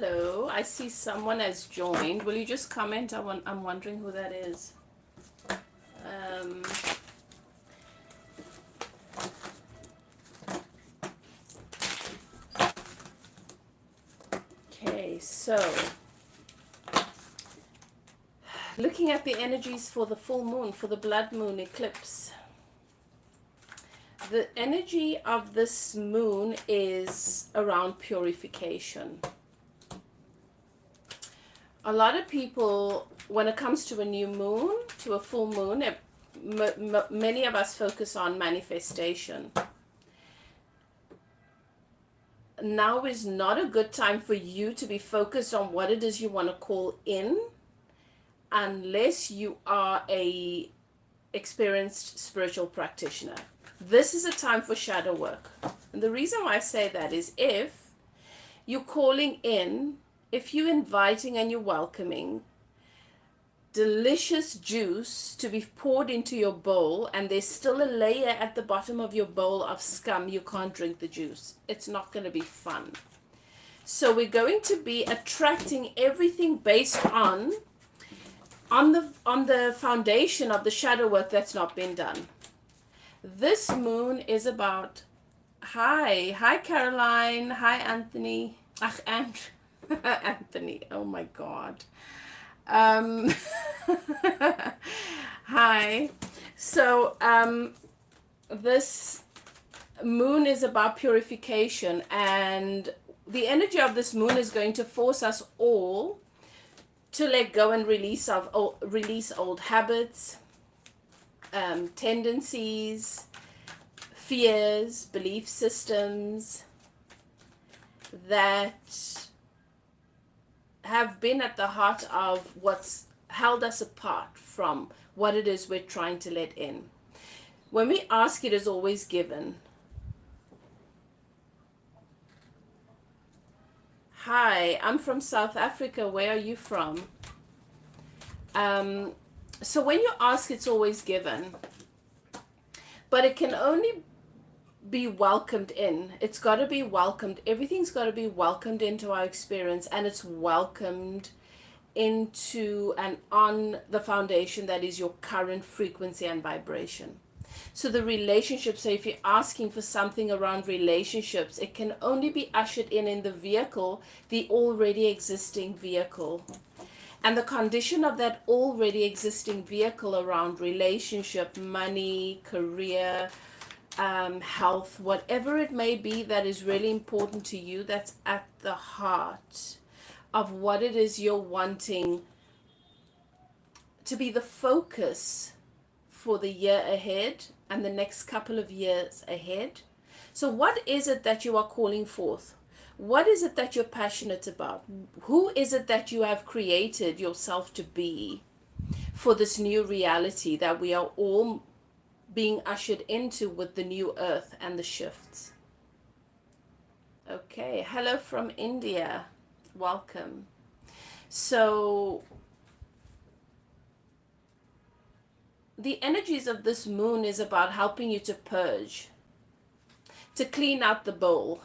Hello, I see someone has joined. Will you just comment? I'm wondering who that is. Um, okay, so looking at the energies for the full moon, for the blood moon eclipse. The energy of this moon is around purification. A lot of people, when it comes to a new moon, to a full moon, many of us focus on manifestation. Now is not a good time for you to be focused on what it is you want to call in, unless you are a experienced spiritual practitioner. This is a time for shadow work. And the reason why I say that is if you're calling in, if you're inviting and you're welcoming delicious juice to be poured into your bowl and there's still a layer at the bottom of your bowl of scum, you can't drink the juice. It's not going to be fun. So we're going to be attracting everything based on the foundation of the shadow work that's not been done. This moon is about hi Caroline, hi Anthony, Anthony, oh my god. Hi. So this moon is about purification, and the energy of this moon is going to force us all to let go and release old habits, tendencies, fears, belief systems that have been at the heart of what's held us apart from what it is we're trying to let in. When we ask, it is always given. Hi, I'm from South Africa. Where are you from? So when you ask, it's always given. But it can only be welcomed in. It's got to be welcomed. Everything's got to be welcomed into our experience, and it's welcomed into and on the foundation that is your current frequency and vibration. So the relationship, so if you're asking for something around relationships, it can only be ushered in the vehicle, the already existing vehicle. And the condition of that already existing vehicle around relationship, money, career, health, whatever it may be that is really important to you, that's at the heart of what it is you're wanting to be the focus for the year ahead and the next couple of years ahead. So what is it that you are calling forth? What is it that you're passionate about? Who is it that you have created yourself to be for this new reality that we are all being ushered into with the new earth and the shifts? Okay, hello from India. Welcome. So the energies of this moon is about helping you to purge, to clean out the bowl,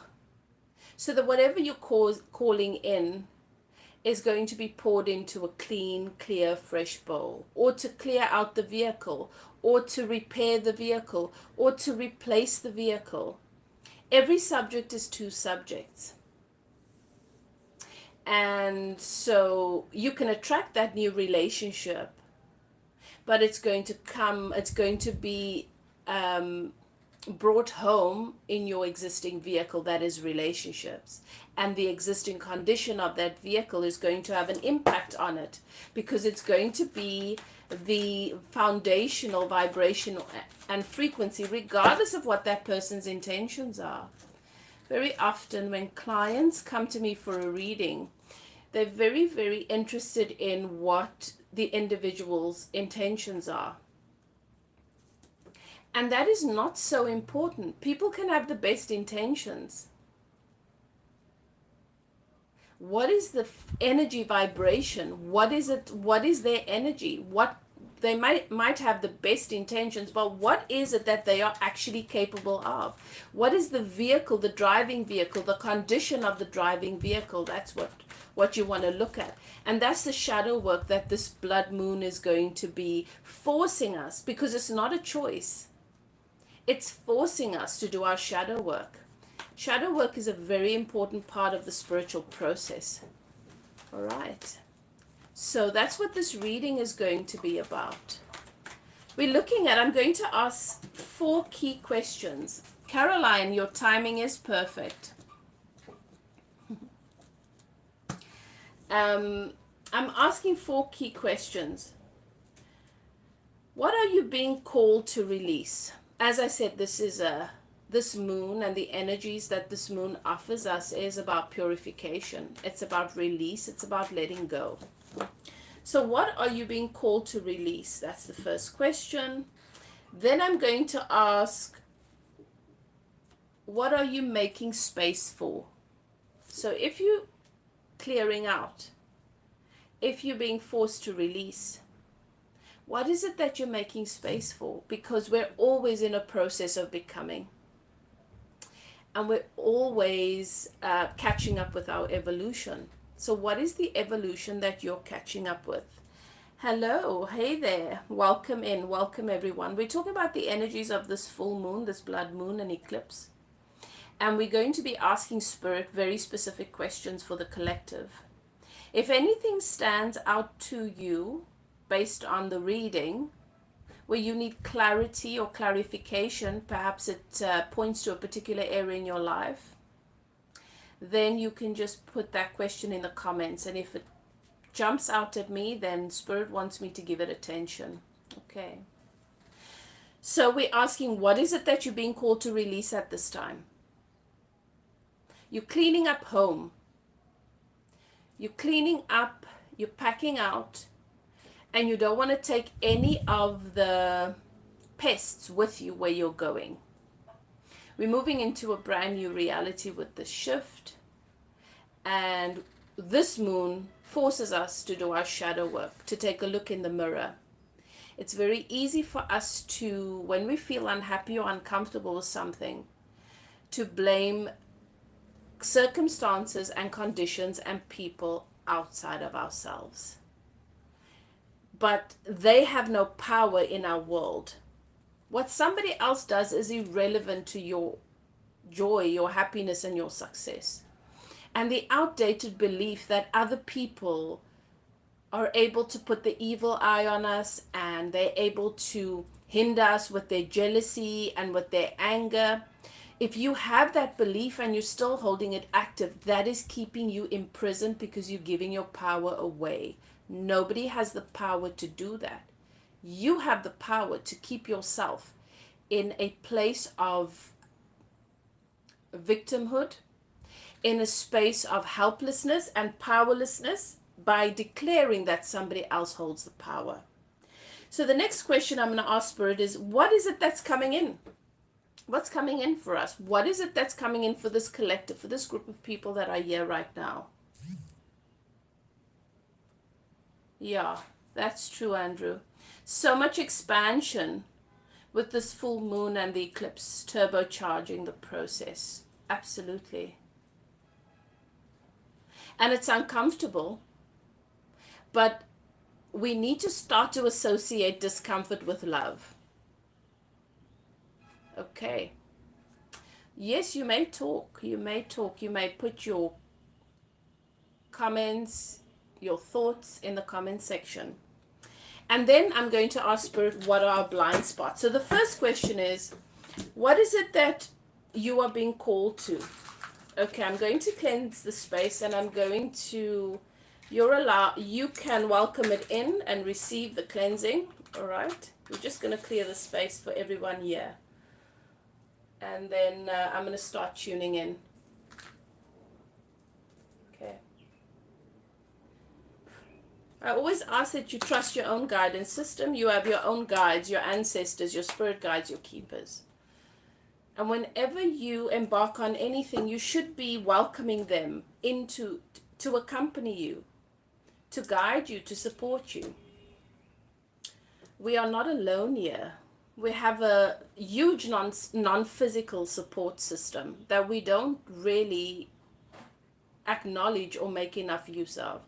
so that whatever you're calling in is going to be poured into a clean, clear, fresh bowl, or to clear out the vehicle, or to repair the vehicle, or to replace the vehicle. Every subject is two subjects. And so you can attract that new relationship, but it's going to be brought home in your existing vehicle, that is relationships. And the existing condition of that vehicle is going to have an impact on it, because it's going to be the foundational vibration and frequency, regardless of what that person's intentions are. Very often when clients come to me for a reading, they're very, very interested in what the individual's intentions are. And that is not so important. People can have the best intentions. What is the energy vibration? What is it? What is their energy? What they might have the best intentions, but what is it that they are actually capable of? What is the vehicle, the driving vehicle, the condition of the driving vehicle? That's what you want to look at. And that's the shadow work that this blood moon is going to be forcing us, because it's not a choice. It's forcing us to do our shadow work. Shadow work is a very important part of the spiritual process. All right. So that's what this reading is going to be about. We're looking at, I'm going to ask 4 key questions. Caroline, your timing is perfect. I'm asking 4 key questions. What are you being called to release? As I said, this moon and the energies that this moon offers us is about purification. It's about release. It's about letting go. So what are you being called to release? That's the first question. Then I'm going to ask, what are you making space for? So if you're clearing out, if you're being forced to release, what is it that you're making space for? Because we're always in a process of becoming. And we're always catching up with our evolution. So what is the evolution that you're catching up with? Hello, hey there, welcome in, welcome everyone. We're talking about the energies of this full moon, this blood moon and eclipse. And we're going to be asking Spirit very specific questions for the collective. If anything stands out to you based on the reading, where you need clarity or clarification, perhaps it points to a particular area in your life, then you can just put that question in the comments. And if it jumps out at me, then Spirit wants me to give it attention. Okay. So we're asking, what is it that you're being called to release at this time? You're cleaning up home. You're cleaning up, you're packing out, and you don't want to take any of the pests with you where you're going. We're moving into a brand new reality with the shift, and this moon forces us to do our shadow work, to take a look in the mirror. It's very easy for us to, when we feel unhappy or uncomfortable with something, to blame circumstances and conditions and people outside of ourselves. But they have no power in our world. What somebody else does is irrelevant to your joy, your happiness, and your success. And the outdated belief that other people are able to put the evil eye on us, and they're able to hinder us with their jealousy and with their anger. If you have that belief and you're still holding it active, that is keeping you imprisoned, because you're giving your power away. Nobody has the power to do that. You have the power to keep yourself in a place of victimhood, in a space of helplessness and powerlessness, by declaring that somebody else holds the power. So the next question I'm going to ask Spirit is, what is it that's coming in? What's coming in for us? What is it that's coming in for this collective, for this group of people that are here right now? Yeah, that's true, Andrew. So much expansion with this full moon and the eclipse turbocharging the process. Absolutely. And it's uncomfortable, but we need to start to associate discomfort with love. Okay. Yes, you may talk. You may talk. You may put your comments, your thoughts in the comment section. And then I'm going to ask Spirit, what are our blind spots? So the first question is, what is it that you are being called to? Okay, I'm going to cleanse the space, and I'm going to, you can welcome it in and receive the cleansing. All right. We're just going to clear the space for everyone here. And then I'm going to start tuning in. Okay. I always ask that you trust your own guidance system. You have your own guides, your ancestors, your spirit guides, your keepers. And whenever you embark on anything, you should be welcoming them to accompany you, to guide you, to support you. we are not alone here. We have a huge non-physical support system that we don't really acknowledge or make enough use of.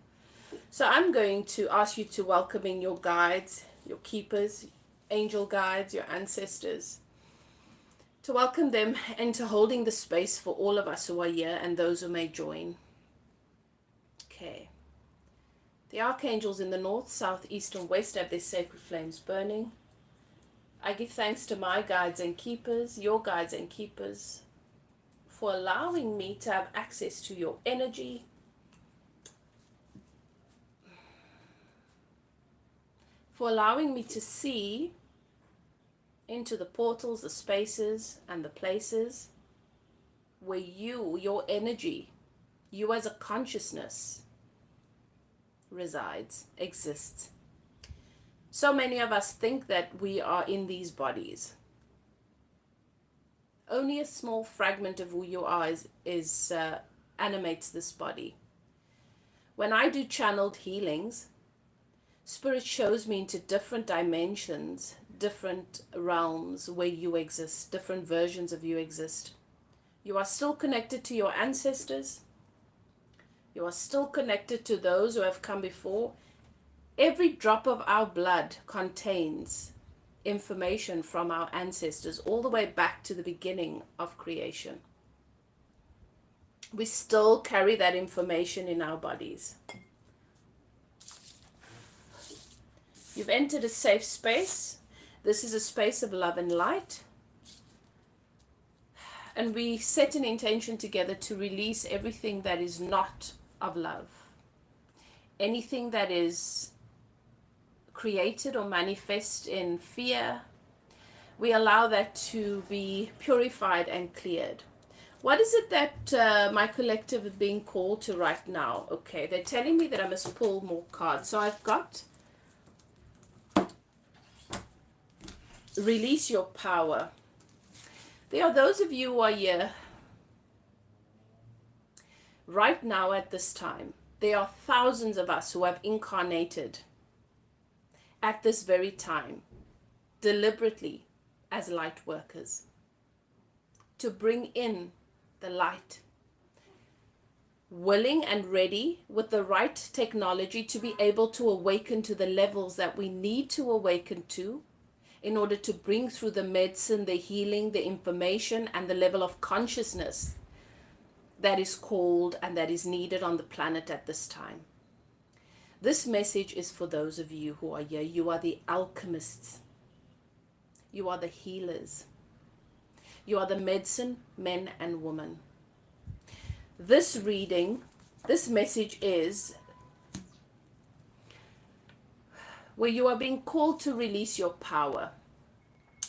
So I'm going to ask you to welcome in your guides, your keepers, angel guides, your ancestors, to welcome them into holding the space for all of us who are here and those who may join. Okay. The archangels in the north, south, east, and west have their sacred flames burning. I give thanks to my guides and keepers, your guides and keepers, for allowing me to have access to your energy, for allowing me to see into the portals, the spaces, and the places where you, your energy, you as a consciousness resides, exists. So many of us think that we are in these bodies. Only a small fragment of who you are animates this body. When I do channeled healings, Spirit shows me into different dimensions, different realms where you exist, different versions of you exist. You are still connected to your ancestors. You are still connected to those who have come before. Every drop of our blood contains information from our ancestors all the way back to the beginning of creation. We still carry that information in our bodies. You've entered a safe space. This is a space of love and light. And we set an intention together to release everything that is not of love. Anything that is created or manifest in fear, we allow that to be purified and cleared. What is it that my collective is being called to right now? Okay, they're telling me that I must pull more cards. So I've got release your power. There are those of you who are here right now at this time. There are thousands of us who have incarnated at this very time, deliberately as light workers, to bring in the light, willing and ready with the right technology to be able to awaken to the levels that we need to awaken to in order to bring through the medicine, the healing, the information, and the level of consciousness that is called and that is needed on the planet at this time. This message is for those of you who are here. You are the alchemists. You are the healers. You are the medicine men and women. This reading, this message is where you are being called to release your power.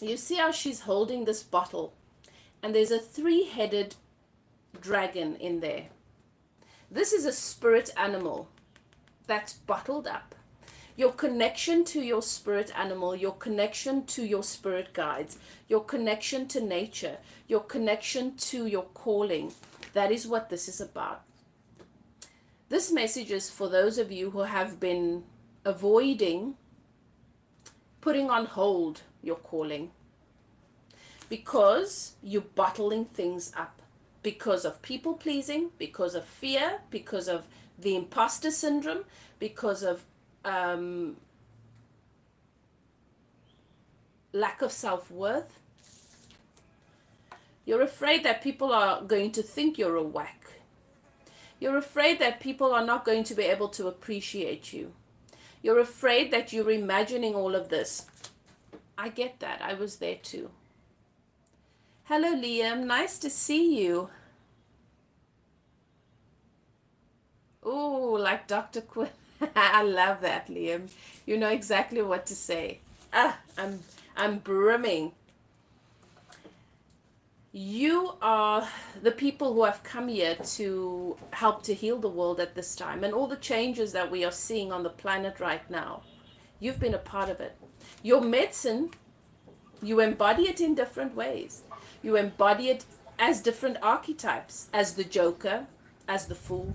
You see how she's holding this bottle, and there's a three-headed dragon in there. This is a spirit animal that's bottled up. Your connection to your spirit animal, your connection to your spirit guides, your connection to nature, your connection to your calling, that is what this is about. This message is for those of you who have been avoiding putting on hold your calling because you're bottling things up because of people pleasing, because of fear, because of the imposter syndrome, because of lack of self-worth. You're afraid that people are going to think you're a whack. You're afraid that people are not going to be able to appreciate you. You're afraid that you're imagining all of this. I get that. I was there too. Hello, Liam. Nice to see you. Oh, like Dr. Quinn. I love that, Liam. You know exactly what to say. I'm brimming. You are the people who have come here to help to heal the world at this time, and all the changes that we are seeing on the planet right now. You've been a part of it. Your medicine, you embody it in different ways. You embody it as different archetypes, as the joker, as the fool,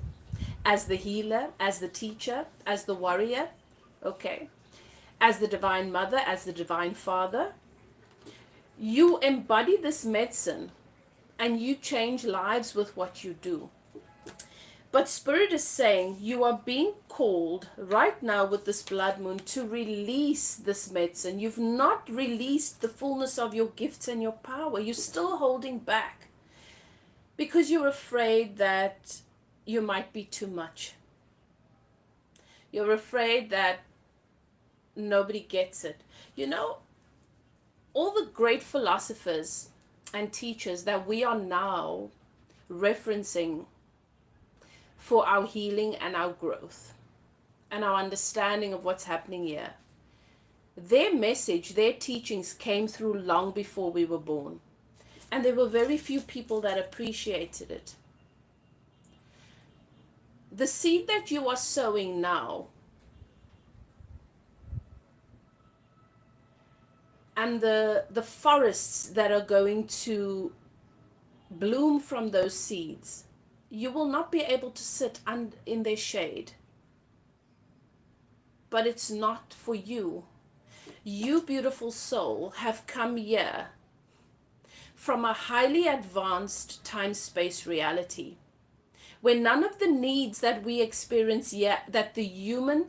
as the healer, as the teacher, as the warrior. Okay. as the Divine Mother, as the Divine Father. You embody this medicine and you change lives with what you do. But Spirit is saying you are being called right now with this blood moon to release this medicine. You've not released the fullness of your gifts and your power. You're still holding back because you're afraid that you might be too much. You're afraid that nobody gets it. You know, all the great philosophers and teachers that we are now referencing for our healing and our growth and our understanding of what's happening here, their message, their teachings came through long before we were born. And there were very few people that appreciated it. The seed that you are sowing now and the forests that are going to bloom from those seeds, you will not be able to sit in their shade. But it's not for you. You, beautiful soul, have come here from a highly advanced time-space reality where none of the needs that we experience here, that the human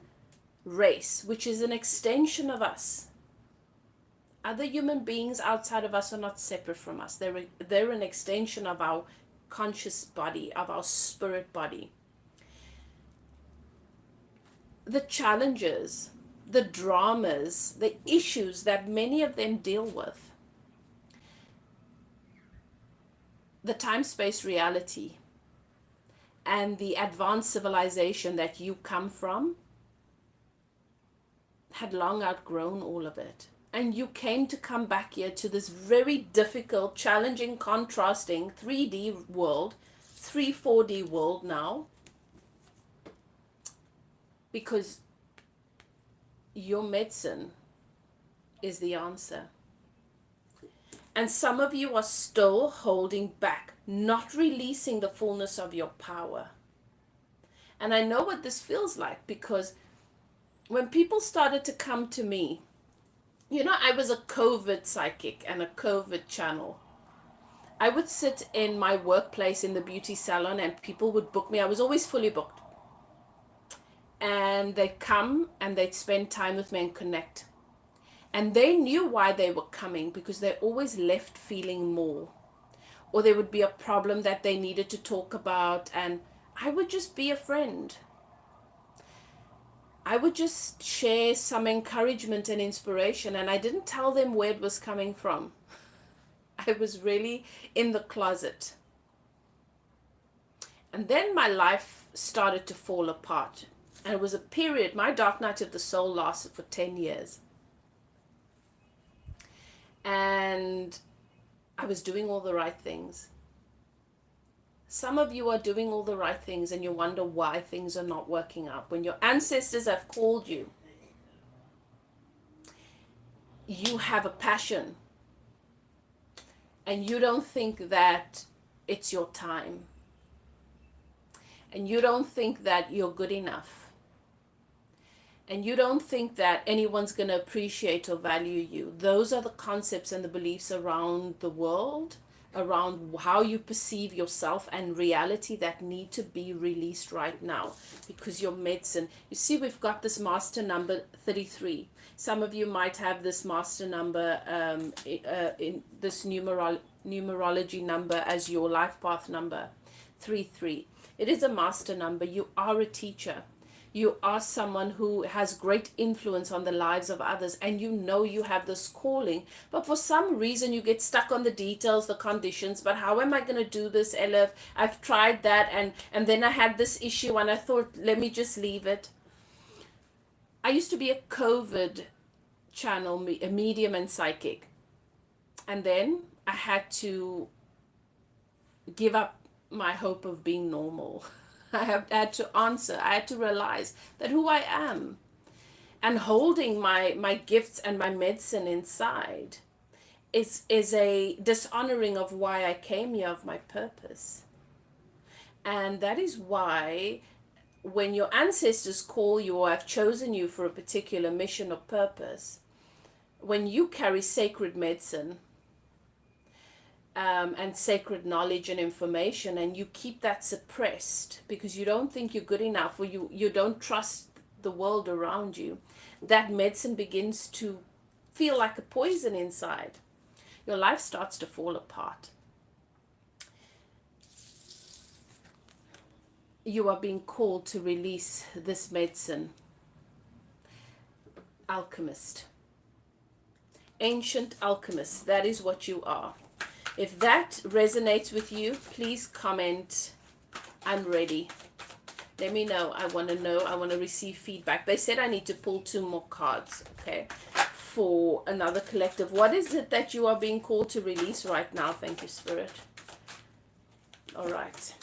race, which is an extension of us, other human beings outside of us are not separate from us. They're an extension of our conscious body, of our spirit body. The challenges, the dramas, the issues that many of them deal with, the time-space reality and the advanced civilization that you come from had long outgrown all of it. And you came to come back here to this very difficult, challenging, contrasting 3D world, 4D world now, because your medicine is the answer. And some of you are still holding back, not releasing the fullness of your power. And I know what this feels like, because when people started to come to me, you know, I was a COVID psychic and a COVID channel. I would sit in my workplace in the beauty salon and people would book me. I was always fully booked. And they'd come and they'd spend time with me and connect. And they knew why they were coming, because they always left feeling more. Or there would be a problem that they needed to talk about, and I would just be a friend. I would just share some encouragement and inspiration, and I didn't tell them where it was coming from. I was really in the closet. And then my life started to fall apart. And it was a period, my dark night of the soul lasted for 10 years. And I was doing all the right things. Some of you are doing all the right things and you wonder why things are not working out. When your ancestors have called you, you have a passion and you don't think that it's your time. And you don't think that you're good enough. And you don't think that anyone's going to appreciate or value you. Those are the concepts and the beliefs around the world, around how you perceive yourself and reality that need to be released right now. Because your medicine, you see, we've got this master number 33. Some of you might have this master number in this numerology number as your life path number, 33. It is a master number. You are a teacher. You are someone who has great influence on the lives of others, and you know you have this calling, but for some reason you get stuck on the details, the conditions. But how am I going to do this, Elif? I've tried that, and then I had this issue, and I thought, let me just leave it. I used to be a COVID channel, a medium and psychic, and then I had to give up my hope of being normal. I had to answer. I had to realize that who I am and holding my gifts and my medicine inside is a dishonoring of why I came here, of my purpose. And that is why when your ancestors call you or have chosen you for a particular mission or purpose, when you carry sacred medicine, and sacred knowledge and information, and you keep that suppressed because you don't think you're good enough, or you don't trust the world around you, that medicine begins to feel like a poison inside. Your life starts to fall apart. You are being called to release this medicine. Alchemist. Ancient alchemist. That is what you are. If that resonates with you, please comment, I'm ready. Let me know. I want to know. I want to receive feedback. They said I need to pull 2 more cards, okay, for another collective. What is it that you are being called to release right now? Thank you, Spirit. All right.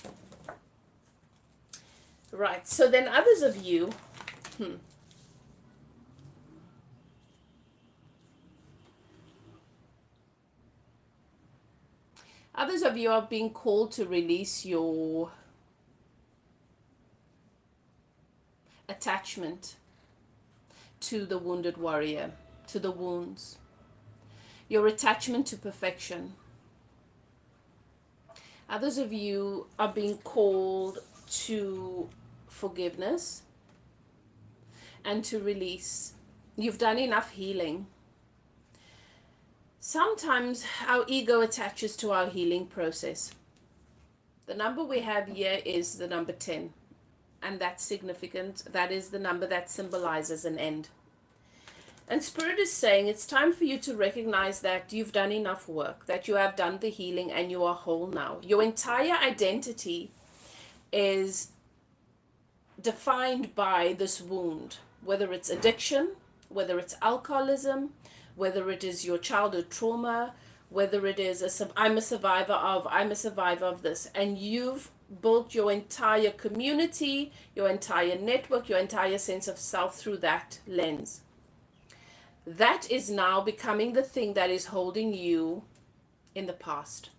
Right. So then others of you, others of you are being called to release your attachment to the wounded warrior, to the wounds, your attachment to perfection. Others of you are being called to forgiveness and to release. You've done enough healing. Sometimes our ego attaches to our healing process. The number we have here is the number 10, and that's significant. That is the number that symbolizes an end. And Spirit is saying it's time for you to recognize that you've done enough work, that you have done the healing, and you are whole now. Your entire identity is defined by this wound, whether it's addiction, whether it's alcoholism, whether it is your childhood trauma, whether it is I'm a survivor of this, and you've built your entire community, your entire network, your entire sense of self through that lens. That is now becoming the thing that is holding you in the past.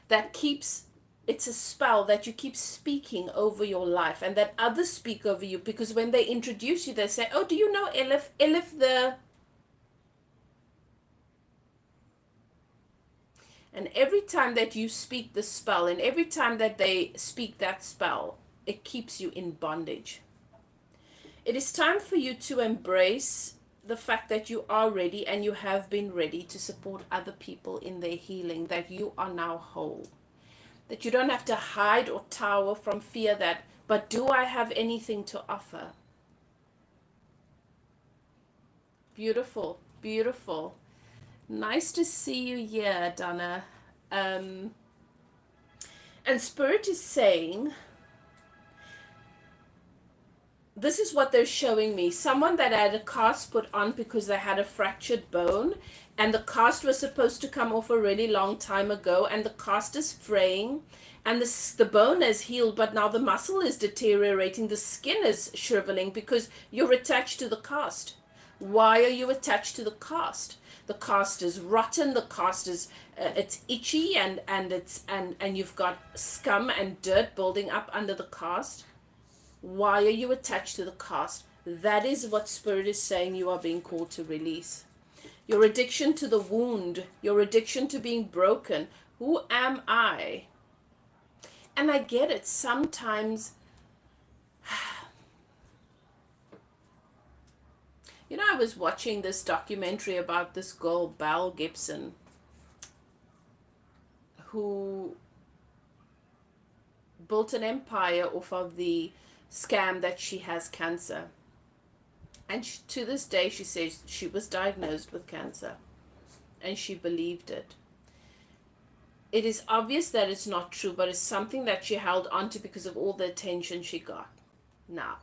That keeps, it's a spell that you keep speaking over your life, and that others speak over you, because when they introduce you, they say, oh, do you know Elif? Elif the... And every time that you speak the spell, and every time that they speak that spell, it keeps you in bondage. It is time for you to embrace the fact that you are ready, and you have been ready to support other people in their healing, that you are now whole. That you don't have to hide or tower from fear that, but do I have anything to offer? Beautiful, beautiful. Nice to see you here, Donna. And Spirit is saying, this is what they're showing me. Someone that had a cast put on because they had a fractured bone, and the cast was supposed to come off a really long time ago, and the cast is fraying, and the bone has healed, but now the muscle is deteriorating, the skin is shriveling because you're attached to the cast. Why are you attached to the cast? The cast is rotten, the cast is it's itchy, and you've got scum and dirt building up under the cast. Why are you attached to the cast? That is what Spirit is saying you are being called to release. Your addiction to the wound, your addiction to being broken. Who am I? And I get it. Sometimes, you know, I was watching this documentary about this girl, Belle Gibson, who built an empire off of the scam that she has cancer. And to this day, she says she was diagnosed with cancer, and she believed it. It is obvious that it's not true, but it's something that she held onto because of all the attention she got. Now,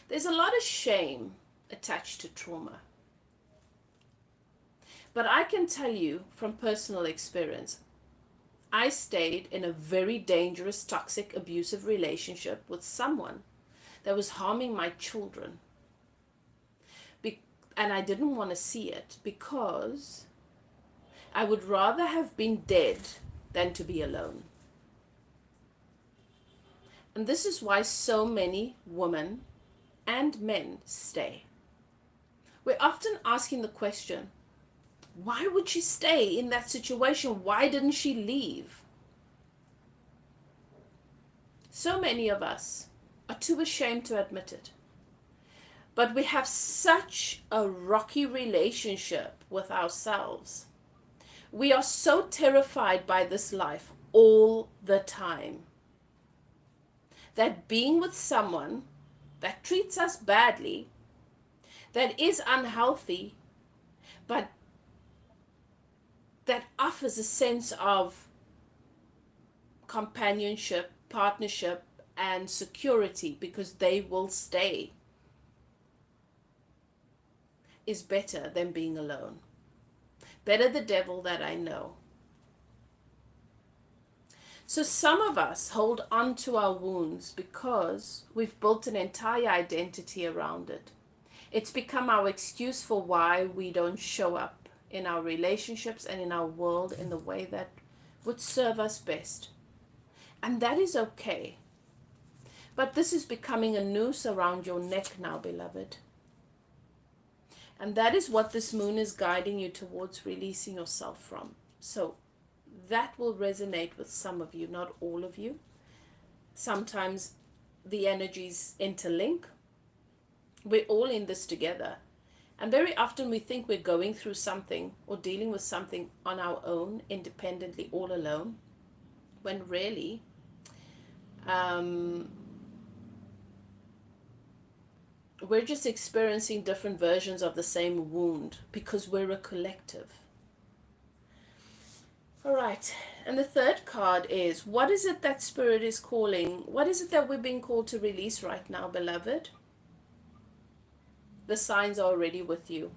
there's a lot of shame attached to trauma. But I can tell you from personal experience, I stayed in a very dangerous, toxic, abusive relationship with someone that was harming my children. And I didn't want to see it because I would rather have been dead than to be alone. And this is why so many women and men stay. We're often asking the question, why would she stay in that situation? Why didn't she leave? So many of us are too ashamed to admit it. But we have such a rocky relationship with ourselves. We are so terrified by this life all the time that being with someone that treats us badly, that is unhealthy, but that offers a sense of companionship, partnership, and security because they will stay, is better than being alone. Better the devil that I know. So some of us hold on to our wounds because we've built an entire identity around it. It's become our excuse for why we don't show up in our relationships and in our world in the way that would serve us best. And that is okay. But this is becoming a noose around your neck now, beloved. And that is what this moon is guiding you towards releasing yourself from. So that will resonate with some of you, not all of you. Sometimes the energies interlink. We're all in this together. And very often we think we're going through something or dealing with something on our own, independently, all alone, when really we're just experiencing different versions of the same wound because we're a collective. All right, and the third card is, what is it that Spirit is calling? What is it that we're being called to release right now, beloved? The signs are already with you.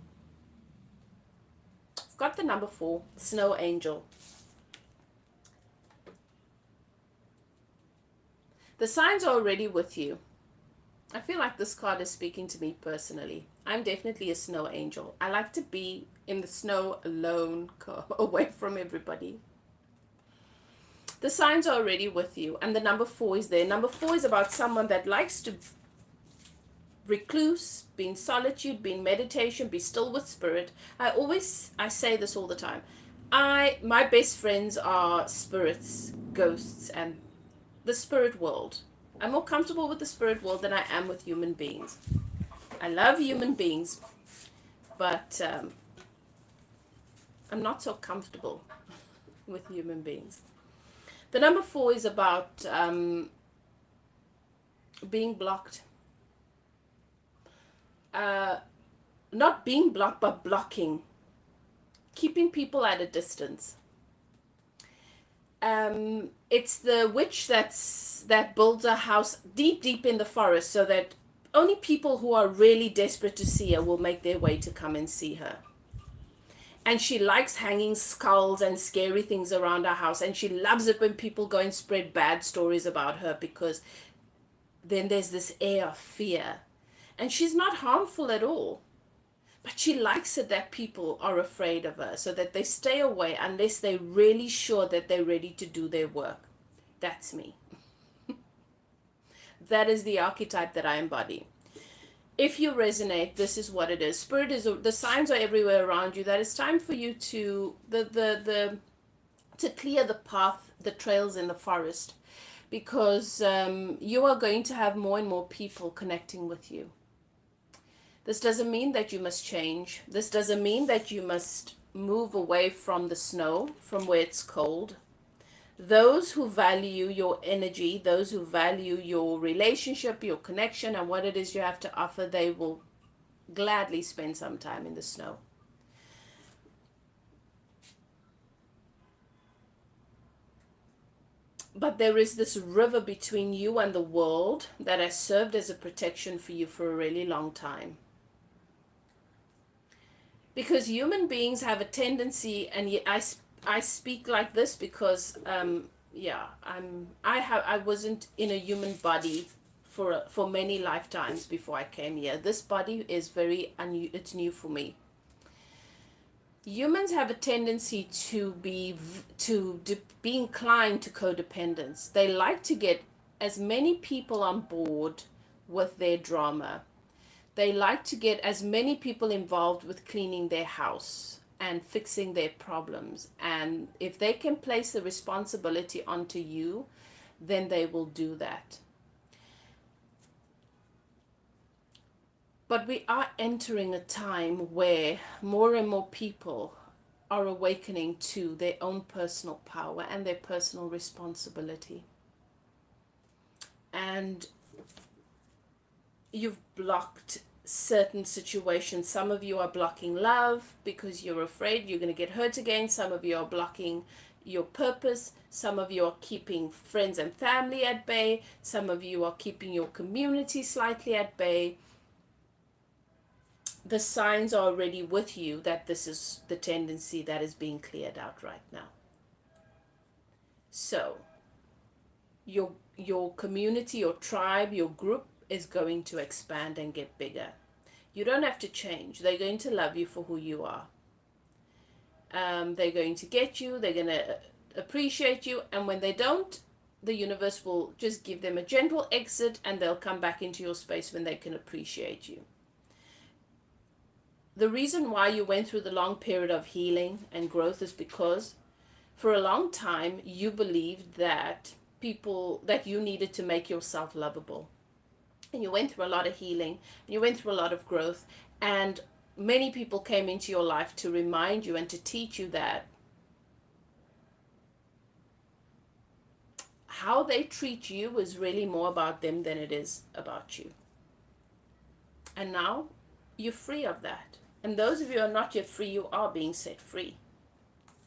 I've got the number 4, Snow Angel. The signs are already with you. I feel like this card is speaking to me personally. I'm definitely a snow angel. I like to be in the snow alone, away from everybody. The signs are already with you, and the number 4 is there. Number 4 is about someone that likes to recluse, be in solitude, be in meditation, be still with spirit. I say this all the time. My best friends are spirits, ghosts, and the spirit world. I'm more comfortable with the spirit world than I am with human beings. I love human beings, but I'm not so comfortable with human beings. The number 4 is about being blocked. Not being blocked, but blocking. Keeping people at a distance. It's the witch that builds a house deep in the forest so that only people who are really desperate to see her will make their way to come and see her. And she likes hanging skulls and scary things around her house. And she loves it when people go and spread bad stories about her, because then there's this air of fear. And she's not harmful at all. But she likes it that people are afraid of her, so that they stay away unless they're really sure that they're ready to do their work. That's me. That is the archetype that I embody. If you resonate, this is what it is. Spirit is, the signs are everywhere around you. That it's time for you to to clear the path, the trails in the forest, because you are going to have more and more people connecting with you. This doesn't mean that you must change. This doesn't mean that you must move away from the snow, from where it's cold. Those who value your energy, those who value your relationship, your connection, and what it is you have to offer, they will gladly spend some time in the snow. But there is this river between you and the world that has served as a protection for you for a really long time. Because human beings have a tendency, and I speak like this because I wasn't in a human body for many lifetimes before I came here. This body is it's new for me. Humans have a tendency to be inclined to codependence. They like to get as many people on board with their drama. They like to get as many people involved with cleaning their house and fixing their problems. And if they can place the responsibility onto you, then they will do that. But we are entering a time where more and more people are awakening to their own personal power and their personal responsibility. And you've blocked certain situations. Some of you are blocking love because you're afraid you're going to get hurt again. Some of you are blocking your purpose. Some of you are keeping friends and family at bay. Some of you are keeping your community slightly at bay. The signs are already with you that this is the tendency that is being cleared out right now. So your community, your tribe, your group is going to expand and get bigger. You don't have to change. They're going to love you for who you are. They're going to get you. They're going to appreciate you. And when they don't, the universe will just give them a gentle exit and they'll come back into your space when they can appreciate you. The reason why you went through the long period of healing and growth is because for a long time you believed that you needed to make yourself lovable. And you went through a lot of healing, and you went through a lot of growth, and many people came into your life to remind you and to teach you that how they treat you is really more about them than it is about you. And now you're free of that. And those of you who are not yet free, you are being set free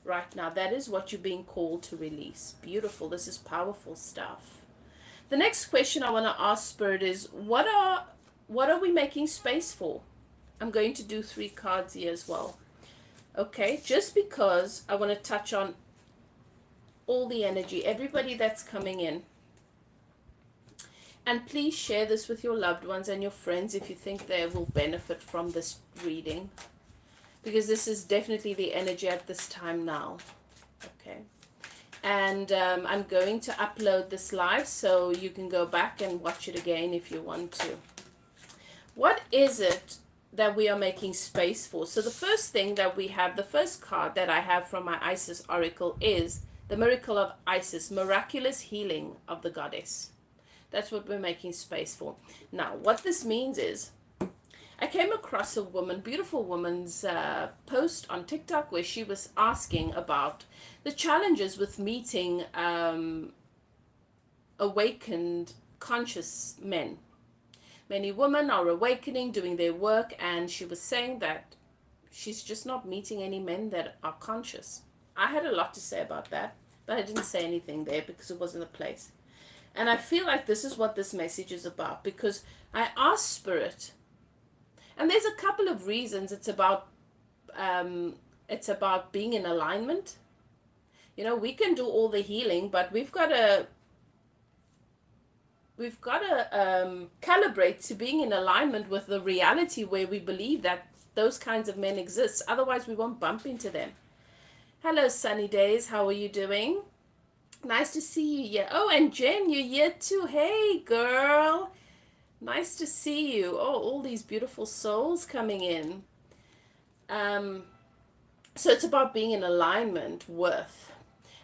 right now. That is what you're being called to release. Beautiful. This is powerful stuff. The next question I want to ask Spirit is, what are we making space for? I'm going to do 3 cards here as well. Okay, just because I want to touch on all the energy, everybody that's coming in. And please share this with your loved ones and your friends if you think they will benefit from this reading, because this is definitely the energy at this time now. Okay. And I'm going to upload this live so you can go back and watch it again if you want to. What is it that we are making space for? So the first thing that we have, the first card that I have from my Isis Oracle is the Miracle of Isis, miraculous healing of the goddess. That's what we're making space for. Now, what this means is, I came across a woman, beautiful woman's post on TikTok where she was asking about the challenges with meeting awakened, conscious men. Many women are awakening, doing their work, and she was saying that she's just not meeting any men that are conscious. I had a lot to say about that, but I didn't say anything there because it wasn't the place. And I feel like this is what this message is about, because I asked Spirit, and there's a couple of reasons. It's about being in alignment. You know, we can do all the healing, but we've got to calibrate to being in alignment with the reality where we believe that those kinds of men exist. Otherwise, we won't bump into them. Hello, Sunny Days. How are you doing? Nice to see you here. Oh, and Jen, you're here too. Hey, girl. Nice to see you. Oh, all these beautiful souls coming in. So it's about being in alignment with.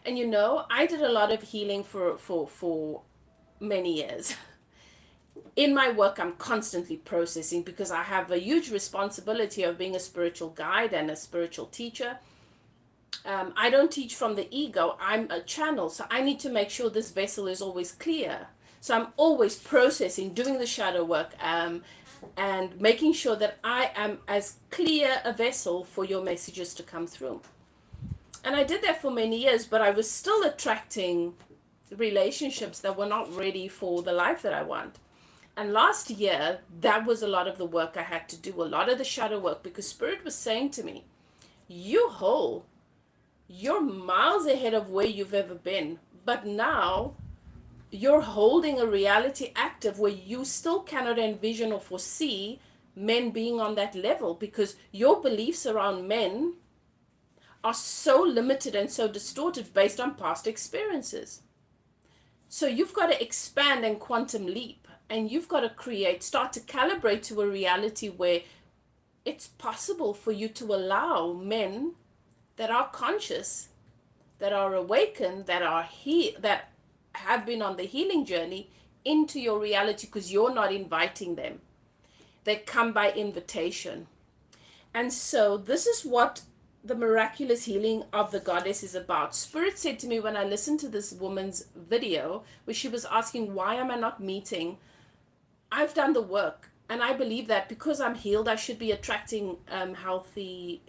And you know, I did a lot of healing for many years. In my work, I'm constantly processing because I have a huge responsibility of being a spiritual guide and a spiritual teacher. I don't teach from the ego. I'm a channel, so I need to make sure this vessel is always clear. So I'm always processing, doing the shadow work, and making sure that I am as clear a vessel for your messages to come through. And I did that for many years, but I was still attracting relationships that were not ready for the life that I want. And last year, that was a lot of the work I had to do, a lot of the shadow work, because Spirit was saying to me, you whole. You're miles ahead of where you've ever been, but now you're holding a reality active where you still cannot envision or foresee men being on that level, because your beliefs around men are so limited and so distorted based on past experiences. So you've got to expand and quantum leap, and you've got to start to calibrate to a reality where it's possible for you to allow men that are conscious, that are awakened, that have been on the healing journey into your reality, because you're not inviting them. They come by invitation. And so this is what the miraculous healing of the goddess is about. Spirit said to me when I listened to this woman's video, where she was asking, why am I not meeting? I've done the work, and I believe that because I'm healed, I should be attracting healthy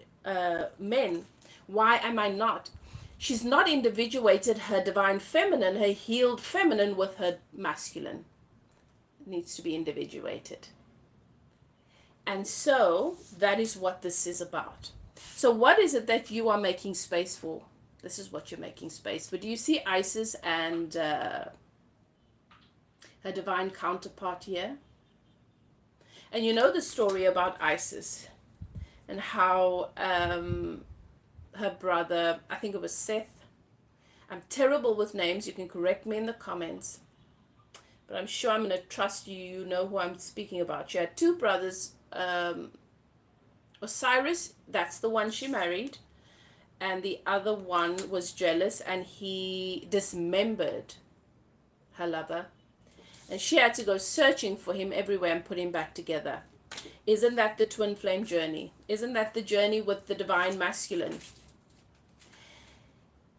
men. Why am I not? She's not individuated her divine feminine, her healed feminine, with her masculine. It needs to be individuated. And so that is what this is about. So what is it that you are making space for? This is what you're making space for. Do you see Isis and her divine counterpart here? And you know the story about Isis and how her brother, I think it was Seth. I'm terrible with names. You can correct me in the comments. But I'm sure I'm going to trust you. You know who I'm speaking about. She had two brothers. Osiris, that's the one she married. And the other one was jealous, and he dismembered her lover. And she had to go searching for him everywhere and put him back together. Isn't that the twin flame journey? Isn't that the journey with the divine masculine?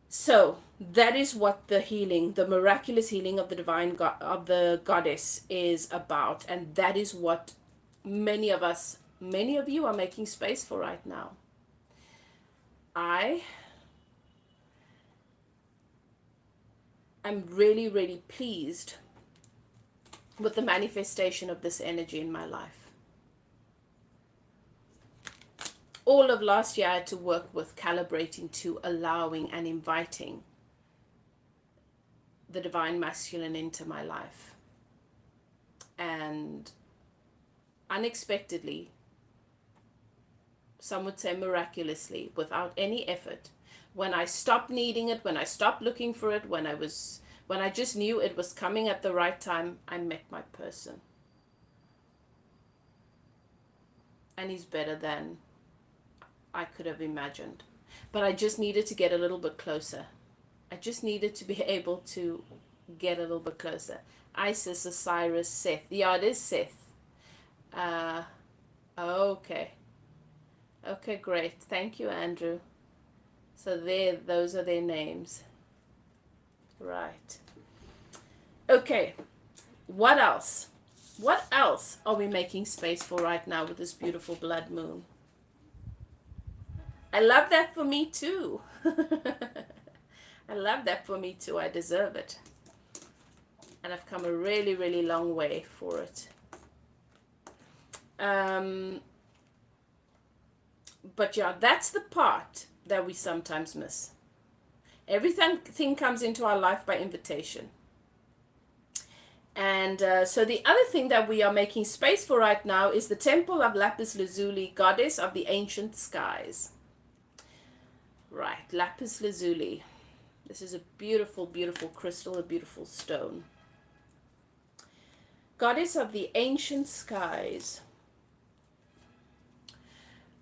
So that is what the healing, the miraculous healing of the divine of the goddess is about. And that is what many of you are making space for right now. I am really, really pleased with the manifestation of this energy in my life. All of last year I had to work with calibrating to allowing and inviting the divine masculine into my life. And unexpectedly, some would say miraculously, without any effort, when I stopped needing it, when I stopped looking for it, when I just knew it was coming at the right time, I met my person. And he's better than I could have imagined. But I just needed to get a little bit closer. I just needed to be able to get a little bit closer. Isis, Osiris, Seth. Yeah, it is Seth. Okay. Okay, great. Thank you, Andrew. So those are their names. Right. Okay. What else? What else are we making space for right now with this beautiful blood moon? I love that for me too. I love that for me too. I deserve it. And I've come a really, really long way for it. But yeah, that's the part that we sometimes miss. Everything comes into our life by invitation. And so the other thing that we are making space for right now is the temple of Lapis Lazuli, goddess of the ancient skies. Right, Lapis Lazuli. This is a beautiful, beautiful crystal, a beautiful stone. Goddess of the ancient skies.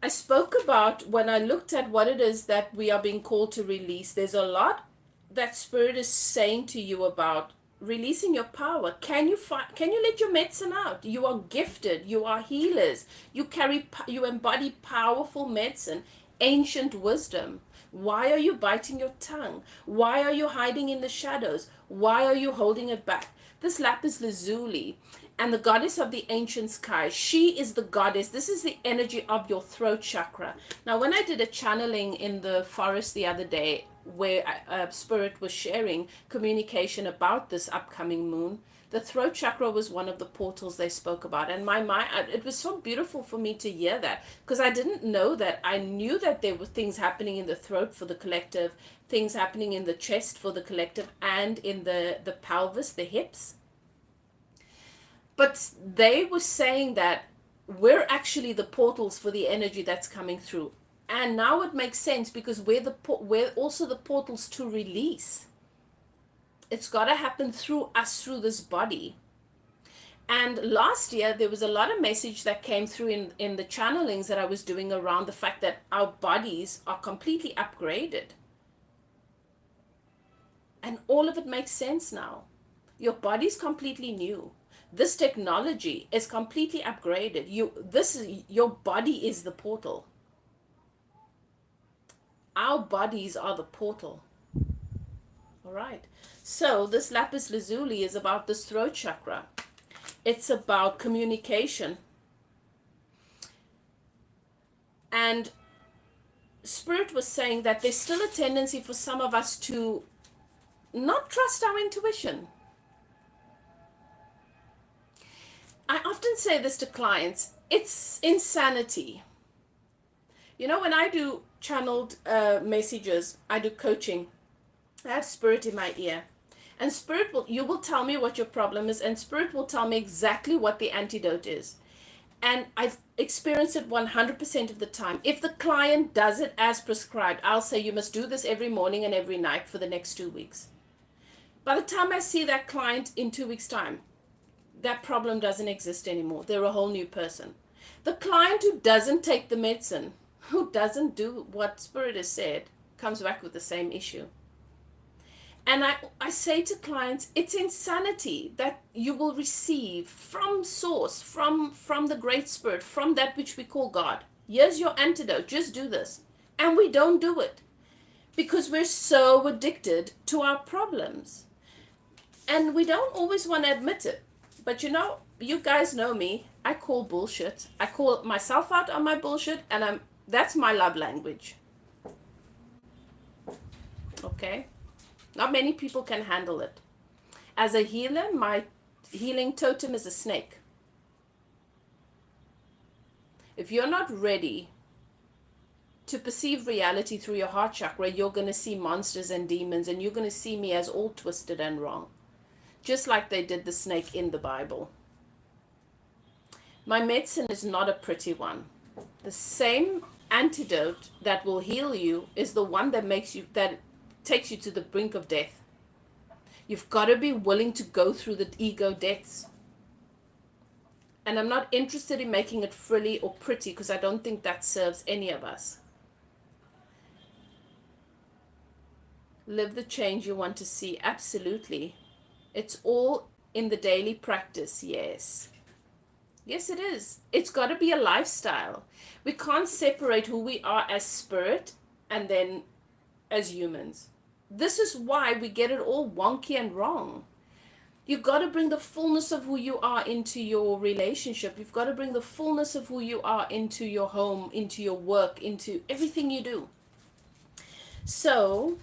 I spoke about when I looked at what it is that we are being called to release. There's a lot that Spirit is saying to you about releasing your power. Can you let your medicine out? You are gifted. You are healers. You embody powerful medicine, ancient wisdom. Why are you biting your tongue? Why are you hiding in the shadows? Why are you holding it back? This Lapis Lazuli and the goddess of the ancient sky, she is the goddess. This is the energy of your throat chakra. Now, when I did a channeling in the forest the other day, where Spirit was sharing communication about this upcoming moon, the throat chakra was one of the portals they spoke about. And my mind, it was so beautiful for me to hear that, because I didn't know that. I knew that there were things happening in the throat for the collective, things happening in the chest for the collective, and in the pelvis, the hips. But they were saying that we're actually the portals for the energy that's coming through. And now it makes sense, because we're also the portals to release. It's got to happen through us, through this body. And last year, there was a lot of message that came through in the channelings that I was doing around the fact that our bodies are completely upgraded. And all of it makes sense now. Your body's completely new. This technology is completely upgraded. Your body is the portal. Our bodies are the portal. All right. So this lapis lazuli is about this throat chakra. It's about communication. And Spirit was saying that there's still a tendency for some of us to not trust our intuition. I often say this to clients, it's insanity. You know, when I do channeled messages, I do coaching, I have Spirit in my ear. And you will tell me what your problem is, and Spirit will tell me exactly what the antidote is. And I've experienced it 100% of the time. If the client does it as prescribed, I'll say, you must do this every morning and every night for the next 2 weeks. By the time I see that client in 2 weeks' time, that problem doesn't exist anymore. They're a whole new person. The client who doesn't take the medicine, who doesn't do what Spirit has said, comes back with the same issue. And I say to clients, it's insanity that you will receive from Source, from the Great Spirit, from that which we call God. Here's your antidote, just do this. And we don't do it because we're so addicted to our problems. And we don't always want to admit it. But you know, you guys know me, I call bullshit. I call myself out on my bullshit, and that's my love language. Okay? Not many people can handle it. As a healer, my healing totem is a snake. If you're not ready to perceive reality through your heart chakra, you're going to see monsters and demons, and you're going to see me as all twisted and wrong. Just like they did the snake in the Bible. My medicine is not a pretty one. The same antidote that will heal you is the one that takes you to the brink of death. You've got to be willing to go through the ego deaths. And I'm not interested in making it frilly or pretty, because I don't think that serves any of us. Live the change you want to see. Absolutely. It's all in the daily practice. Yes. Yes, it is. It's got to be a lifestyle. We can't separate who we are as spirit and then as humans. This is why we get it all wonky and wrong. You've got to bring the fullness of who you are into your relationship. You've got to bring the fullness of who you are into your home, into your work, into everything you do. So,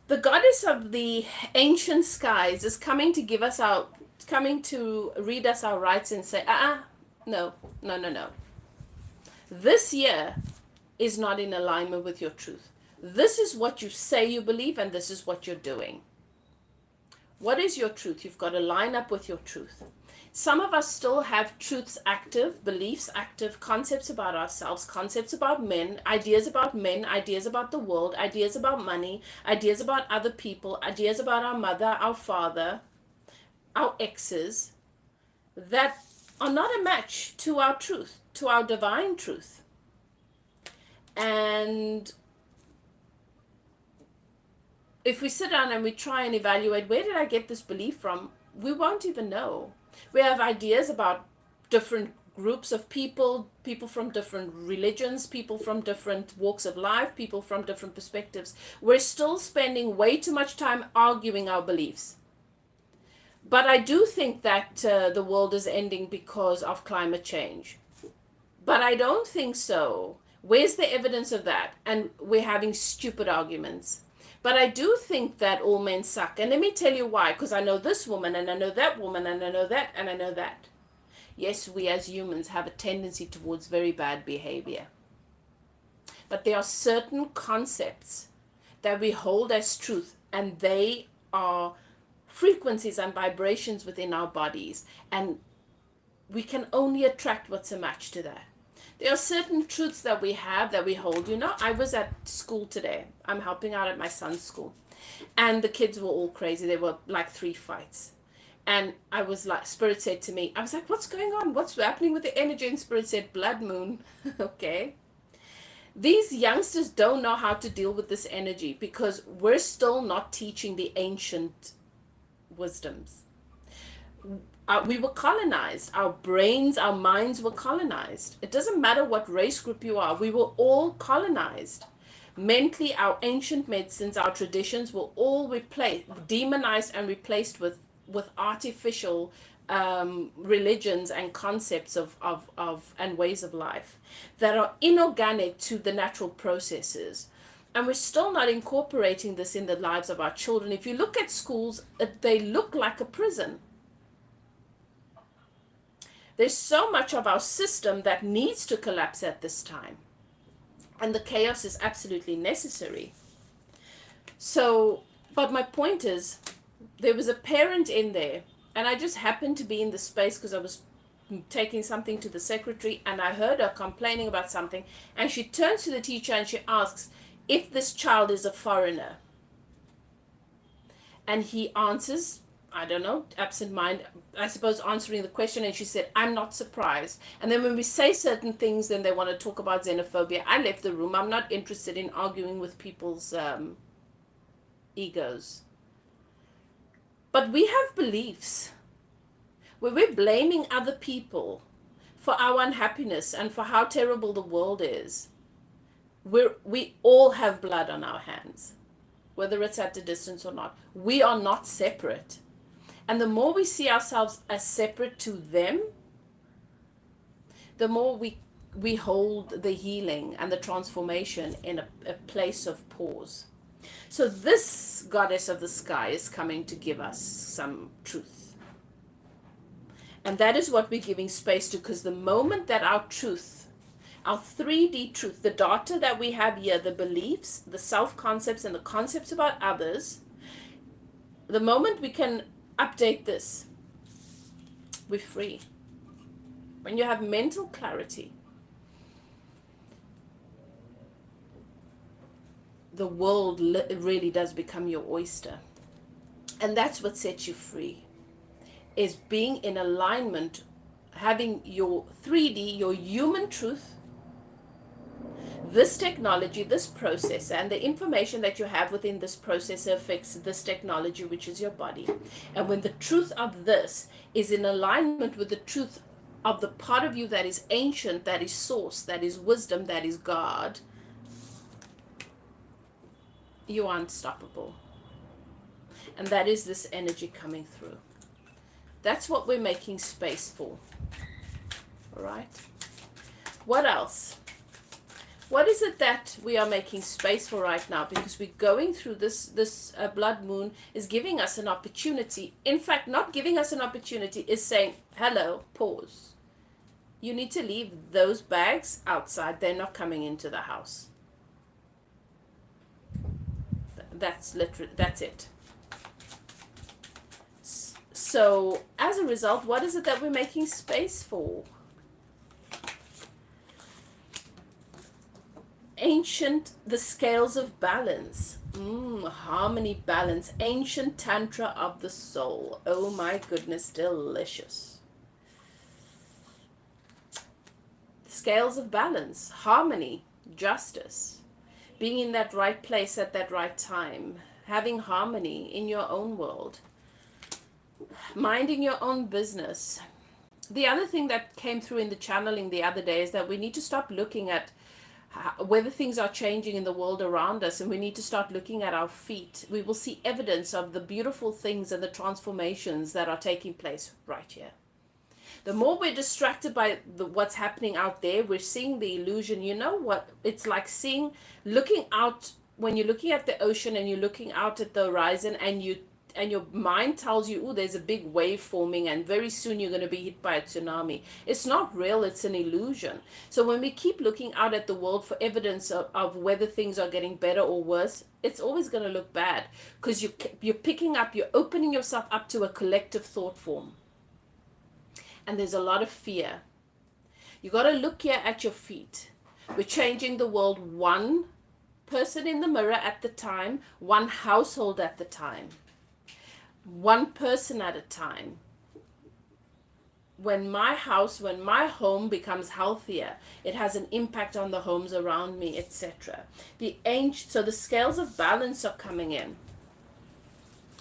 the goddess of the ancient skies is coming to read us our rights and say, no. This year is not in alignment with your truth. This is what you say you believe, and this is what you're doing. What is your truth? You've got to line up with your truth. Some of us still have truths active, beliefs active, concepts about ourselves, concepts about men, ideas about the world, ideas about money, ideas about other people, ideas about our mother, our father, our exes, that are not a match to our truth, to our divine truth. And if we sit down and we try and evaluate, where did I get this belief from? We won't even know. We have ideas about different groups of people, people from different religions, people from different walks of life, people from different perspectives. We're still spending way too much time arguing our beliefs. But I do think that the world is ending because of climate change. But I don't think so. Where's the evidence of that? And we're having stupid arguments. But I do think that all men suck. And let me tell you why. Because I know this woman, and I know that woman, and I know that, and I know that. Yes, we as humans have a tendency towards very bad behavior. But there are certain concepts that we hold as truth, and they are frequencies and vibrations within our bodies. And we can only attract what's a match to that. There are certain truths that we have that we hold. You know, I was at school today. I'm helping out at my son's school. And the kids were all crazy. There were like 3 fights. And I was like, Spirit said to me, I was like, what's going on? What's happening with the energy? And Spirit said, blood moon. Okay. These youngsters don't know how to deal with this energy because we're still not teaching the ancient wisdoms. We were colonized. Our brains, our minds were colonized. It doesn't matter what race group you are, we were all colonized. Mentally, our ancient medicines, our traditions were all replaced, demonized and replaced with artificial religions and concepts of and ways of life that are inorganic to the natural processes. And we're still not incorporating this in the lives of our children. If you look at schools, they look like a prison. There's so much of our system that needs to collapse at this time. And the chaos is absolutely necessary. So, but my point is, there was a parent in there, and I just happened to be in the space because I was taking something to the secretary, and I heard her complaining about something, and she turns to the teacher and she asks if this child is a foreigner. And he answers, I don't know, absent mind, I suppose, answering the question, and she said, I'm not surprised. And then when we say certain things, then they want to talk about xenophobia. I left the room. I'm not interested in arguing with people's egos. But we have beliefs where we're blaming other people for our unhappiness and for how terrible the world is. We all have blood on our hands, whether it's at a distance or not. We are not separate. And the more we see ourselves as separate to them, the more we hold the healing and the transformation in a place of pause. So this goddess of the sky is coming to give us some truth. And that is what we're giving space to, because the moment that our truth, our 3D truth, the data that we have here, the beliefs, the self-concepts, and the concepts about others, the moment we can update this, we're free. When you have mental clarity, the world really does become your oyster. And that's what sets you free, is being in alignment, having your 3D, your human truth, this technology, this processor, and the information that you have within this processor affects this technology, which is your body. And when the truth of this is in alignment with the truth of the part of you that is ancient, that is source, that is wisdom, that is God, you are unstoppable. And that is this energy coming through. That's what we're making space for. All right? What else? What is it that we are making space for right now? Because we're going through this blood moon is giving us an opportunity. In fact, not giving us an opportunity is saying, hello, pause. You need to leave those bags outside. They're not coming into the house. That's it. So as a result, what is it that we're making space for? The scales of balance. Harmony, balance. Ancient tantra of the soul. Oh my goodness, delicious. Scales of balance, harmony, justice. Being in that right place at that right time. Having harmony in your own world. Minding your own business. The other thing that came through in the channeling the other day is that we need to stop looking at whether things are changing in the world around us, and we need to start looking at our feet. We will see evidence of the beautiful things and the transformations that are taking place right here. The more we're distracted by what's happening out there, we're seeing the illusion. You know what? It's like looking out, when you're looking at the ocean and you're looking out at the horizon, and your mind tells you, oh, there's a big wave forming and very soon you're going to be hit by a tsunami. It's not real, it's an illusion. So when we keep looking out at the world for evidence of whether things are getting better or worse, it's always going to look bad, because you're opening yourself up to a collective thought form. And there's a lot of fear. You got to look here at your feet. We're changing the world one person in the mirror at the time, one household at the time, one person at a time. When my house, when my home becomes healthier, it has an impact on the homes around me, etc. So the scales of balance are coming in.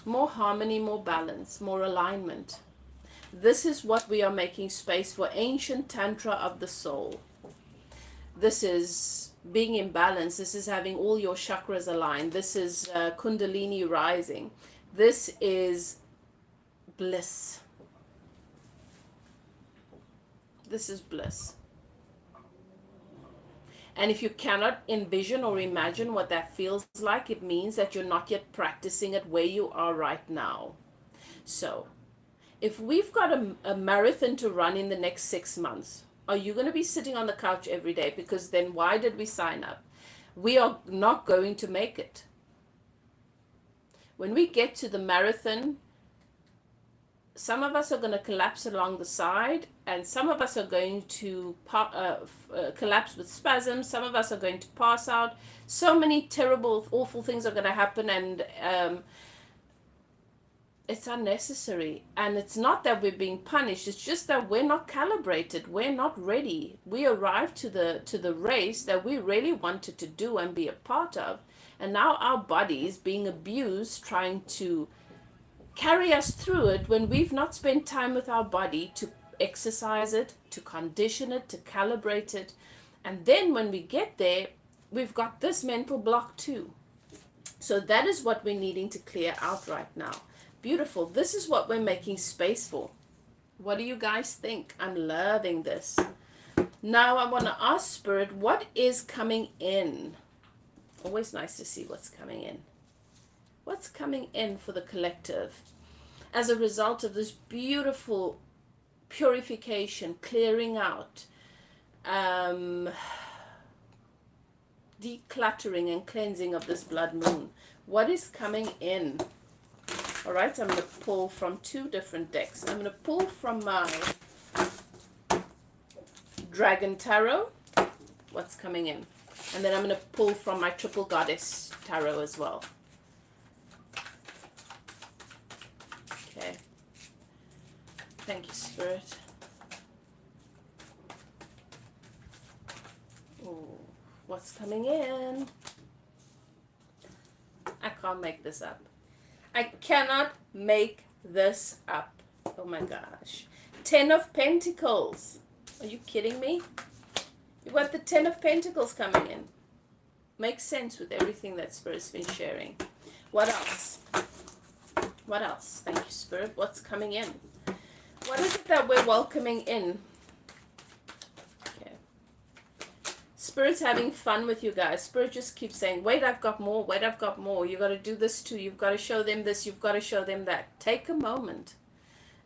More harmony, more balance, more alignment. This is what we are making space for, ancient tantra of the soul. This is being in balance. This is having all your chakras aligned. This is kundalini rising. This is bliss. This is bliss. And if you cannot envision or imagine what that feels like, it means that you're not yet practicing it where you are right now. So, if we've got a marathon to run in the next 6 months, are you going to be sitting on the couch every day? Because then why did we sign up? We are not going to make it. When we get to the marathon, some of us are going to collapse along the side, and some of us are going to collapse with spasms. Some of us are going to pass out. So many terrible, awful things are going to happen, and it's unnecessary. And it's not that we're being punished. It's just that we're not calibrated. We're not ready. We arrived to the race that we really wanted to do and be a part of, and now our bodies being abused, trying to carry us through it when we've not spent time with our body to exercise it, to condition it, to calibrate it. And then when we get there, we've got this mental block too. So that is what we're needing to clear out right now. Beautiful. This is what we're making space for. What do you guys think? I'm loving this. Now I want to ask Spirit, what is coming in? Always nice to see what's coming in. What's coming in for the collective as a result of this beautiful purification, clearing out, decluttering and cleansing of this blood moon? What is coming in? All right, I'm going to pull from 2 different decks. I'm going to pull from my Dragon Tarot, what's coming in. And then I'm going to pull from my Triple Goddess Tarot as well. Okay. Thank you, Spirit. Ooh, what's coming in? I can't make this up. I cannot make this up. Oh my gosh. 10 of Pentacles. Are you kidding me? You've got the 10 of Pentacles coming in. Makes sense with everything that Spirit's been sharing. What else? What else? Thank you, Spirit. What's coming in? What is it that we're welcoming in? Okay. Spirit's having fun with you guys. Spirit just keeps saying, wait, I've got more. Wait, I've got more. You got to do this too. You've got to show them this. You've got to show them that. Take a moment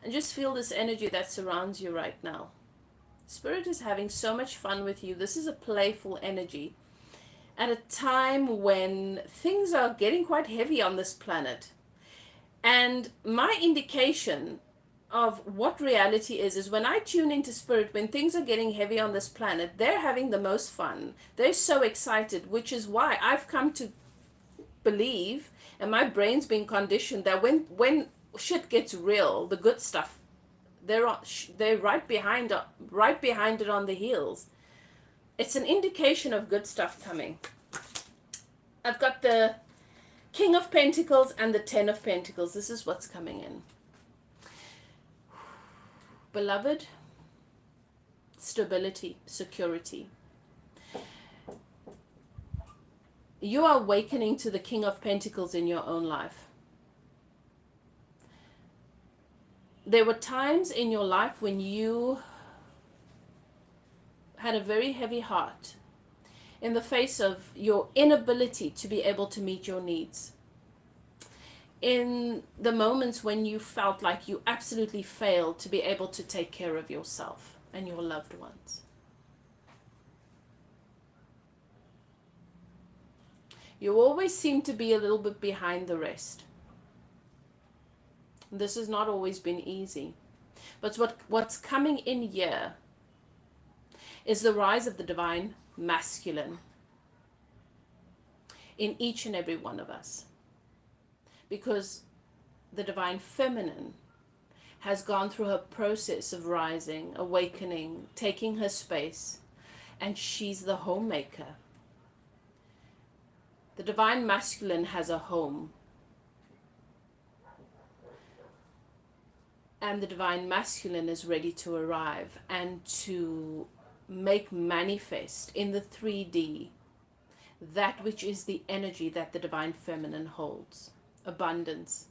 and just feel this energy that surrounds you right now. Spirit is having so much fun with you. This is a playful energy at a time when things are getting quite heavy on this planet. And my indication of what reality is when I tune into Spirit, when things are getting heavy on this planet, they're having the most fun. They're so excited, which is why I've come to believe, and my brain's been conditioned, that when shit gets real, the good stuff, they're right behind it on the heels. It's an indication of good stuff coming. I've got the King of Pentacles and the 10 of Pentacles. This is what's coming in. Beloved, stability, security. You are awakening to the King of Pentacles in your own life. There were times in your life when you had a very heavy heart in the face of your inability to be able to meet your needs. In the moments when you felt like you absolutely failed to be able to take care of yourself and your loved ones. You always seem to be a little bit behind the rest. This has not always been easy. But what's coming in here is the rise of the divine masculine in each and every one of us. Because the divine feminine has gone through her process of rising, awakening, taking her space, and she's the homemaker. The divine masculine has a home, and the divine masculine is ready to arrive and to make manifest in the 3D that which is the energy that the divine feminine holds, abundance.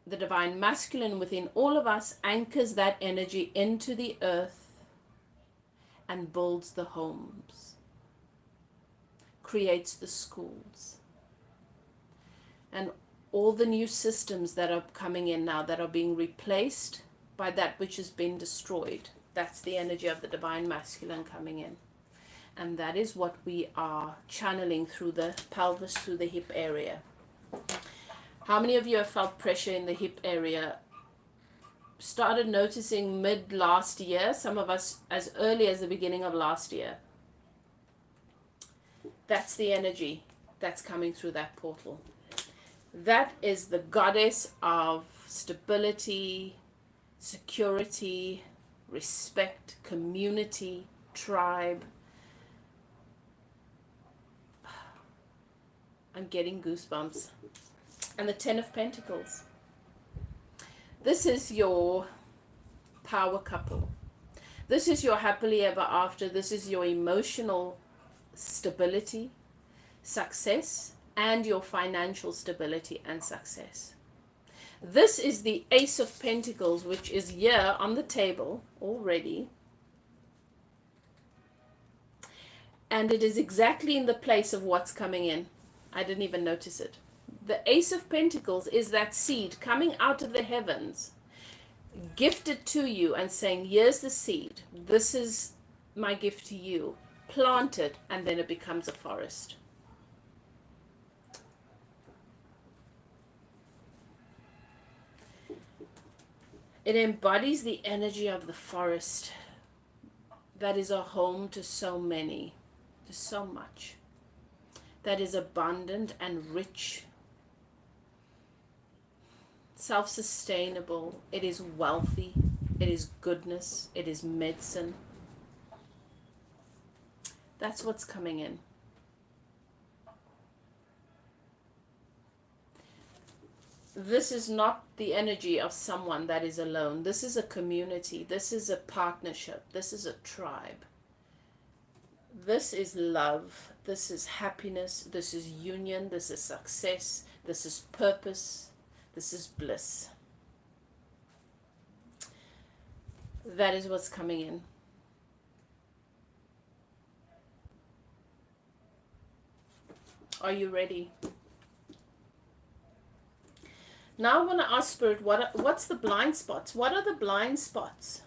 The divine masculine within all of us anchors that energy into the earth and builds the homes, creates the schools, and all the new systems that are coming in now that are being replaced by that which has been destroyed. That's the energy of the divine masculine coming in. And that is what we are channeling through the pelvis, through the hip area. How many of you have felt pressure in the hip area? Started noticing mid last year, some of us as early as the beginning of last year. That's the energy that's coming through that portal. That is the goddess of stability, security, respect, community, tribe. I'm getting goosebumps. And the 10 of Pentacles. This is your power couple. This is your happily ever after. This is your emotional stability, success, and your financial stability and success. This is the Ace of Pentacles, which is here on the table already. And it is exactly in the place of what's coming in. I didn't even notice it. The Ace of Pentacles is that seed coming out of the heavens, gifted to you and saying, here's the seed. This is my gift to you. Plant it, and then it becomes a forest. It embodies the energy of the forest that is a home to so many, to so much, that is abundant and rich, self-sustainable. It is wealthy, it is goodness, it is medicine. That's what's coming in. This is not the energy of someone that is alone. This is a community. This is a partnership. This is a tribe. This is love. This is happiness. This is union. This is success. This is purpose. This is bliss. That is what's coming in. Are you ready? Now I want to ask Spirit, what's the blind spots? What are the blind spots?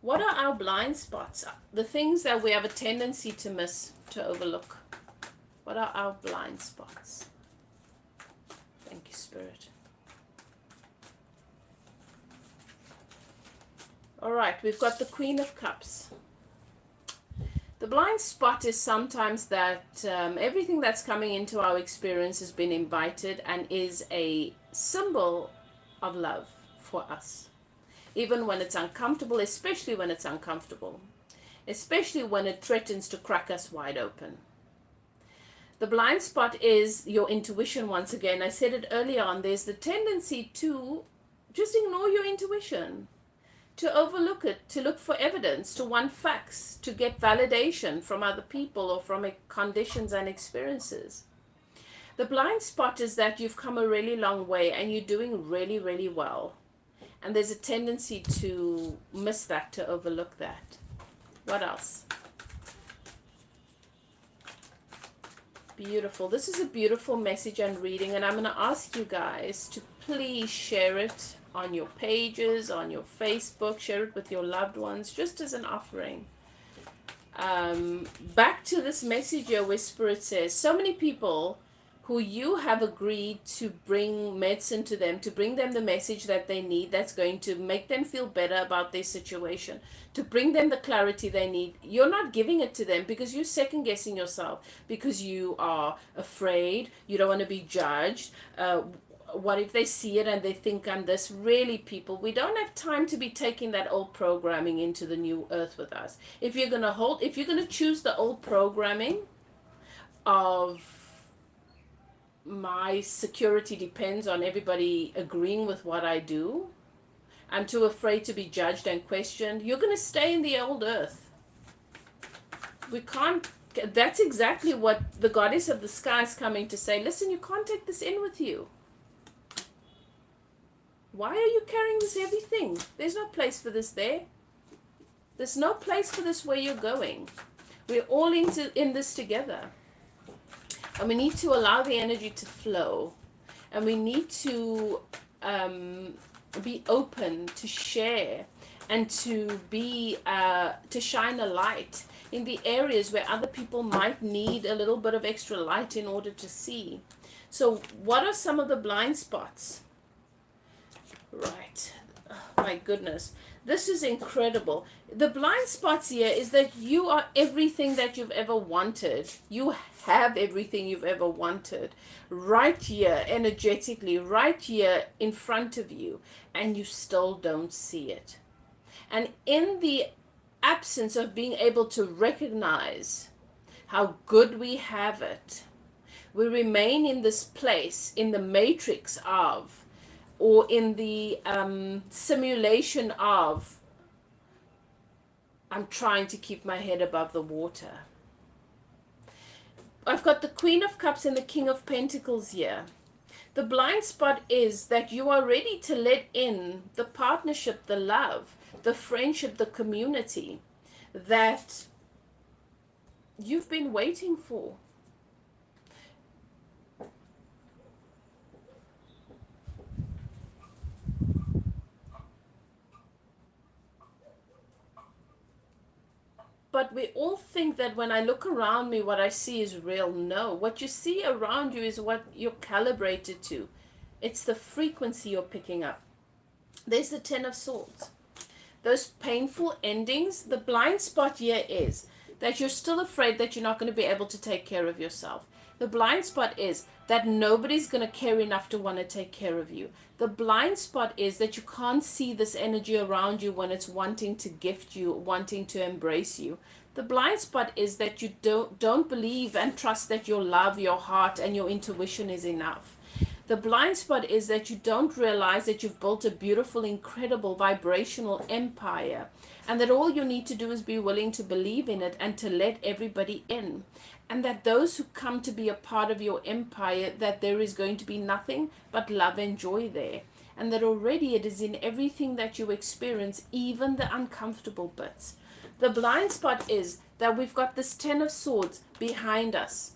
What are our blind spots? The things that we have a tendency to miss, to overlook. What are our blind spots? Thank you, Spirit. All right, we've got the Queen of Cups. The blind spot is sometimes that everything that's coming into our experience has been invited and is a symbol of love for us. Even when it's uncomfortable, especially when it's uncomfortable. Especially when it threatens to crack us wide open. The blind spot is your intuition once again. I said it earlier on, there's the tendency to just ignore your intuition. To overlook it, to look for evidence, to want facts, to get validation from other people or from conditions and experiences. The blind spot is that you've come a really long way and you're doing really, really well. And there's a tendency to miss that, to overlook that. What else? Beautiful. This is a beautiful message and reading, and I'm going to ask you guys to please share it on your pages, on your Facebook, share it with your loved ones, just as an offering. Back to this message here where Spirit says, so many people who you have agreed to bring medicine to them, to bring them the message that they need, that's going to make them feel better about their situation, to bring them the clarity they need. You're not giving it to them because you're second guessing yourself, because you are afraid, you don't want to be judged. What if they see it and they think I'm this? Really, people, we don't have time to be taking that old programming into the new earth with us. If you're going to choose the old programming of my security depends on everybody agreeing with what I do, I'm too afraid to be judged and questioned, you're going to stay in the old earth. We can't. That's exactly what the goddess of the sky is coming to say. Listen, you can't take this in with you. Why are you carrying this heavy thing? There's no place for this there. There's no place for this where you're going. We're all in this together. And we need to allow the energy to flow. And we need to be open to share and to shine a light in the areas where other people might need a little bit of extra light in order to see. So what are some of the blind spots? Right. Oh, my goodness. This is incredible. The blind spots here is that you are everything that you've ever wanted. You have everything you've ever wanted right here, energetically, right here in front of you, and you still don't see it. And in the absence of being able to recognize how good we have it, we remain in this place, in the matrix of, or in the simulation of, I'm trying to keep my head above the water. I've got the Queen of Cups and the King of Pentacles here. The blind spot is that you are ready to let in the partnership, the love, the friendship, the community that you've been waiting for. But we all think that when I look around me, what I see is real. No, what you see around you is what you're calibrated to. It's the frequency you're picking up. There's the Ten of Swords. Those painful endings, the blind spot here is that you're still afraid that you're not going to be able to take care of yourself. The blind spot is that nobody's going to care enough to want to take care of you. The blind spot is that you can't see this energy around you when it's wanting to gift you, wanting to embrace you. The blind spot is that you don't believe and trust that your love, your heart, and your intuition is enough. The blind spot is that you don't realize that you've built a beautiful, incredible, vibrational empire, and that all you need to do is be willing to believe in it and to let everybody in. And that those who come to be a part of your empire, that there is going to be nothing but love and joy there. And that already it is in everything that you experience, even the uncomfortable bits. The blind spot is that we've got this Ten of Swords behind us,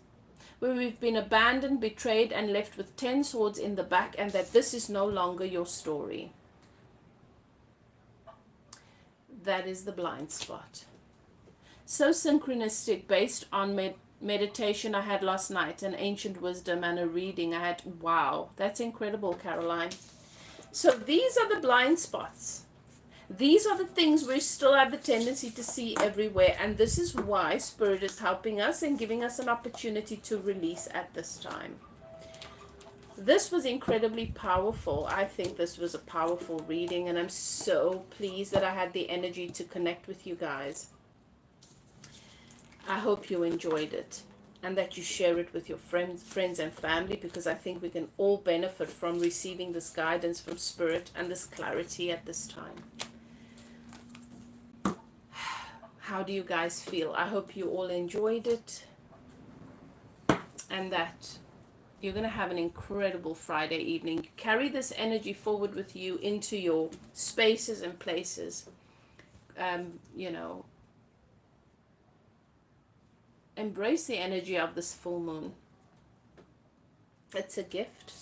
where we've been abandoned, betrayed, and left with 10 swords in the back, and that this is no longer your story. That is the blind spot. So synchronistic, based on meditation I had last night, an ancient wisdom, and a reading I had. Wow, that's incredible, Caroline. So these are the blind spots. These are the things we still have the tendency to see everywhere, and this is why Spirit is helping us and giving us an opportunity to release at this time. This was incredibly powerful. I think this was a powerful reading, and I'm so pleased that I had the energy to connect with you guys. I hope you enjoyed it and that you share it with your friends and family, because I think we can all benefit from receiving this guidance from Spirit and this clarity at this time. How do you guys feel? I hope you all enjoyed it and that you're going to have an incredible Friday evening. Carry this energy forward with you into your spaces and places. Embrace the energy of this full moon. It's a gift.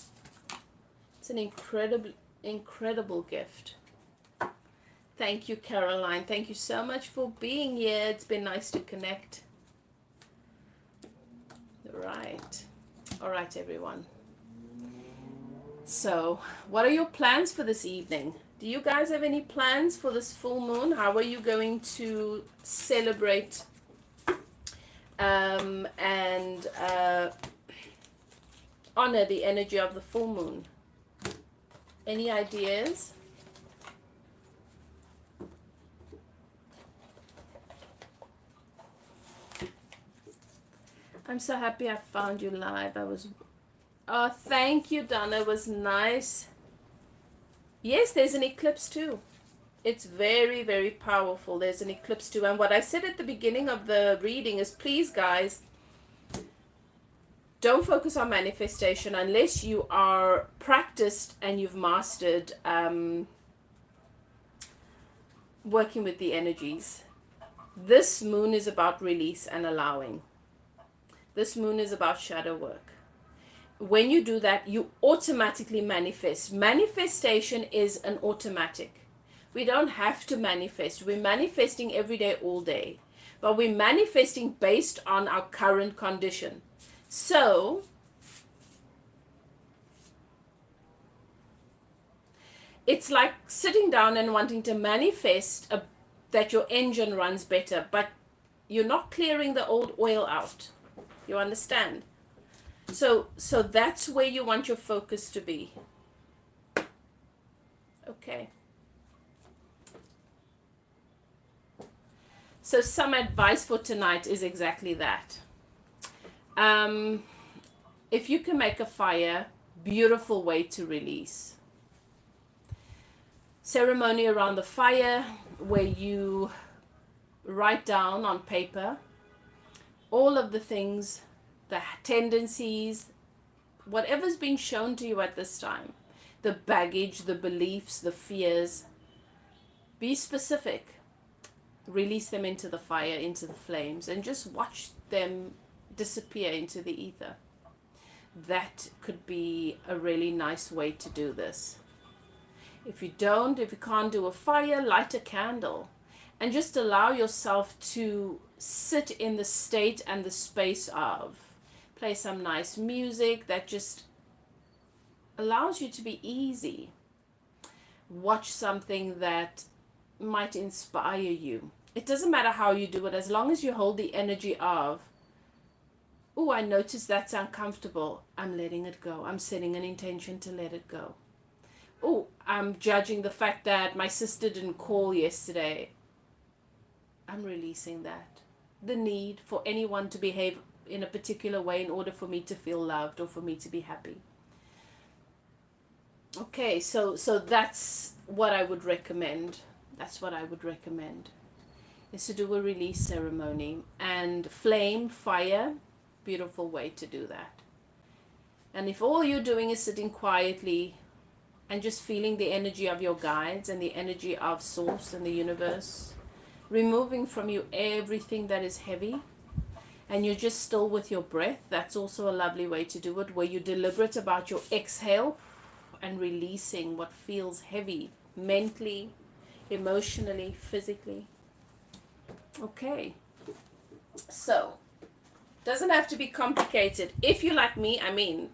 It's an incredible gift. Thank you, Caroline. Thank you so much for being here. It's been nice to connect. Right. All right, everyone. So, what are your plans for this evening? Do you guys have any plans for this full moon? How are you going to celebrate and honor the energy of the full moon? Any ideas? I'm so happy I found you live. Oh, thank you, Donna. It was nice. Yes, there's an eclipse too. It's very, very powerful. There's an eclipse too. And what I said at the beginning of the reading is, please, guys, don't focus on manifestation unless you are practiced and you've mastered working with the energies. This moon is about release and allowing. This moon is about shadow work. When you do that, you automatically manifest. Manifestation is an automatic. We don't have to manifest. We're manifesting every day, all day. But we're manifesting based on our current condition. So, it's like sitting down and wanting to manifest that your engine runs better, but you're not clearing the old oil out. You understand? So that's where you want your focus to be. Okay. So some advice for tonight is exactly that. If you can make a fire, beautiful way to release. Ceremony around the fire where you write down on paper all of the things, the tendencies, whatever's been shown to you at this time, the baggage, the beliefs, the fears. Be specific. Release them into the fire, into the flames, and just watch them disappear into the ether. That could be a really nice way to do this. If you can't do a fire, light a candle and just allow yourself to sit in the state and the space of. Play some nice music that just allows you to be easy. Watch something that might inspire you. It doesn't matter how you do it, as long as you hold the energy of, oh, I noticed that's uncomfortable. I'm letting it go. I'm setting an intention to let it go. Oh, I'm judging the fact that my sister didn't call yesterday. I'm releasing that. The need for anyone to behave in a particular way in order for me to feel loved or for me to be happy. Okay, so that's what I would recommend. That's what I would recommend, is to do a release ceremony. And flame, fire, beautiful way to do that. And if all you're doing is sitting quietly and just feeling the energy of your guides and the energy of source and the universe, removing from you everything that is heavy, and you're just still with your breath, that's also a lovely way to do it, where you're deliberate about your exhale and releasing what feels heavy mentally, emotionally, physically. Okay, so doesn't have to be complicated. If you're like me, I mean,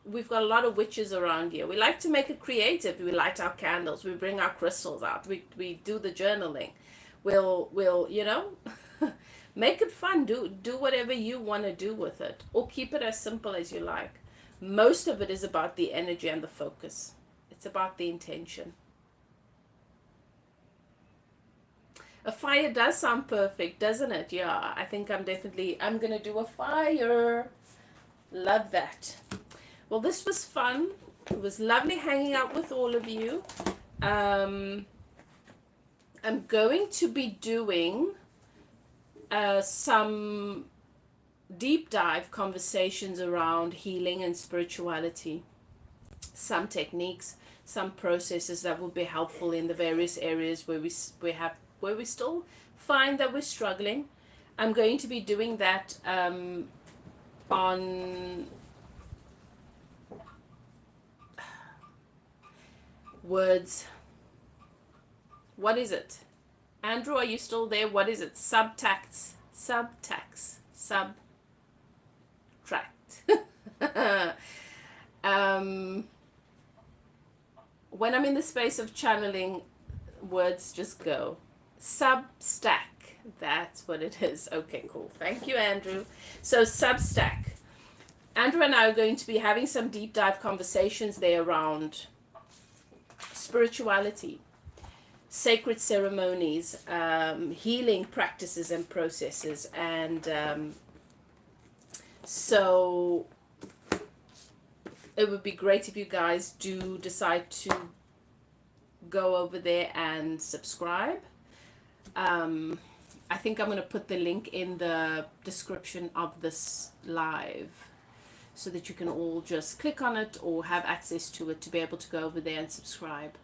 we've got a lot of witches around here. We like to make it creative. We light our candles. We bring our crystals out. We do the journaling. We'll make it fun. Do whatever you want to do with it, or keep it as simple as you like. Most of it is about the energy and the focus. It's about the intention. A fire does sound perfect, doesn't it? Yeah, I think I'm going to do a fire. Love that. Well, this was fun. It was lovely hanging out with all of you. I'm going to be doing some deep dive conversations around healing and spirituality. Some techniques, some processes that will be helpful in the various areas where we still find that we're struggling. I'm going to be doing that on words. What is it? Andrew, are you still there? What is it? Subtracts. when I'm in the space of channeling, words just go. Substack. That's what it is. Okay, cool. Thank you, Andrew. So Substack. Andrew and I are going to be having some deep dive conversations there around spirituality, sacred ceremonies, healing practices and processes. And so it would be great if you guys do decide to go over there and subscribe. I think I'm going to put the link in the description of this live so that you can all just click on it or have access to it to be able to go over there and subscribe.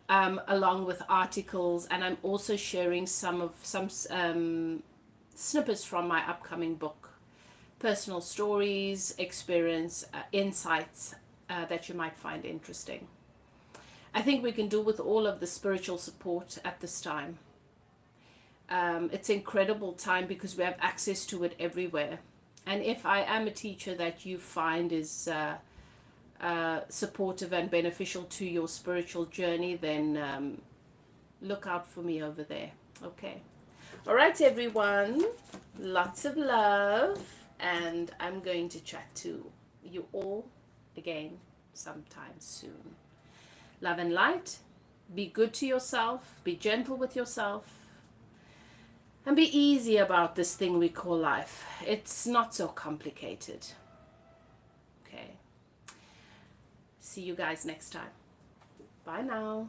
Along with articles, and I'm also sharing some snippets from my upcoming book, personal stories, experience, insights that you might find interesting. I think we can do with all of the spiritual support at this time. It's an incredible time because we have access to it everywhere. And if I am a teacher that you find is supportive and beneficial to your spiritual journey, then look out for me over there. Okay. All right, everyone. Lots of love. And I'm going to chat to you all again sometime soon. Love and light. Be good to yourself. Be gentle with yourself. And be easy about this thing we call life. It's not so complicated. Okay. See you guys next time. Bye now.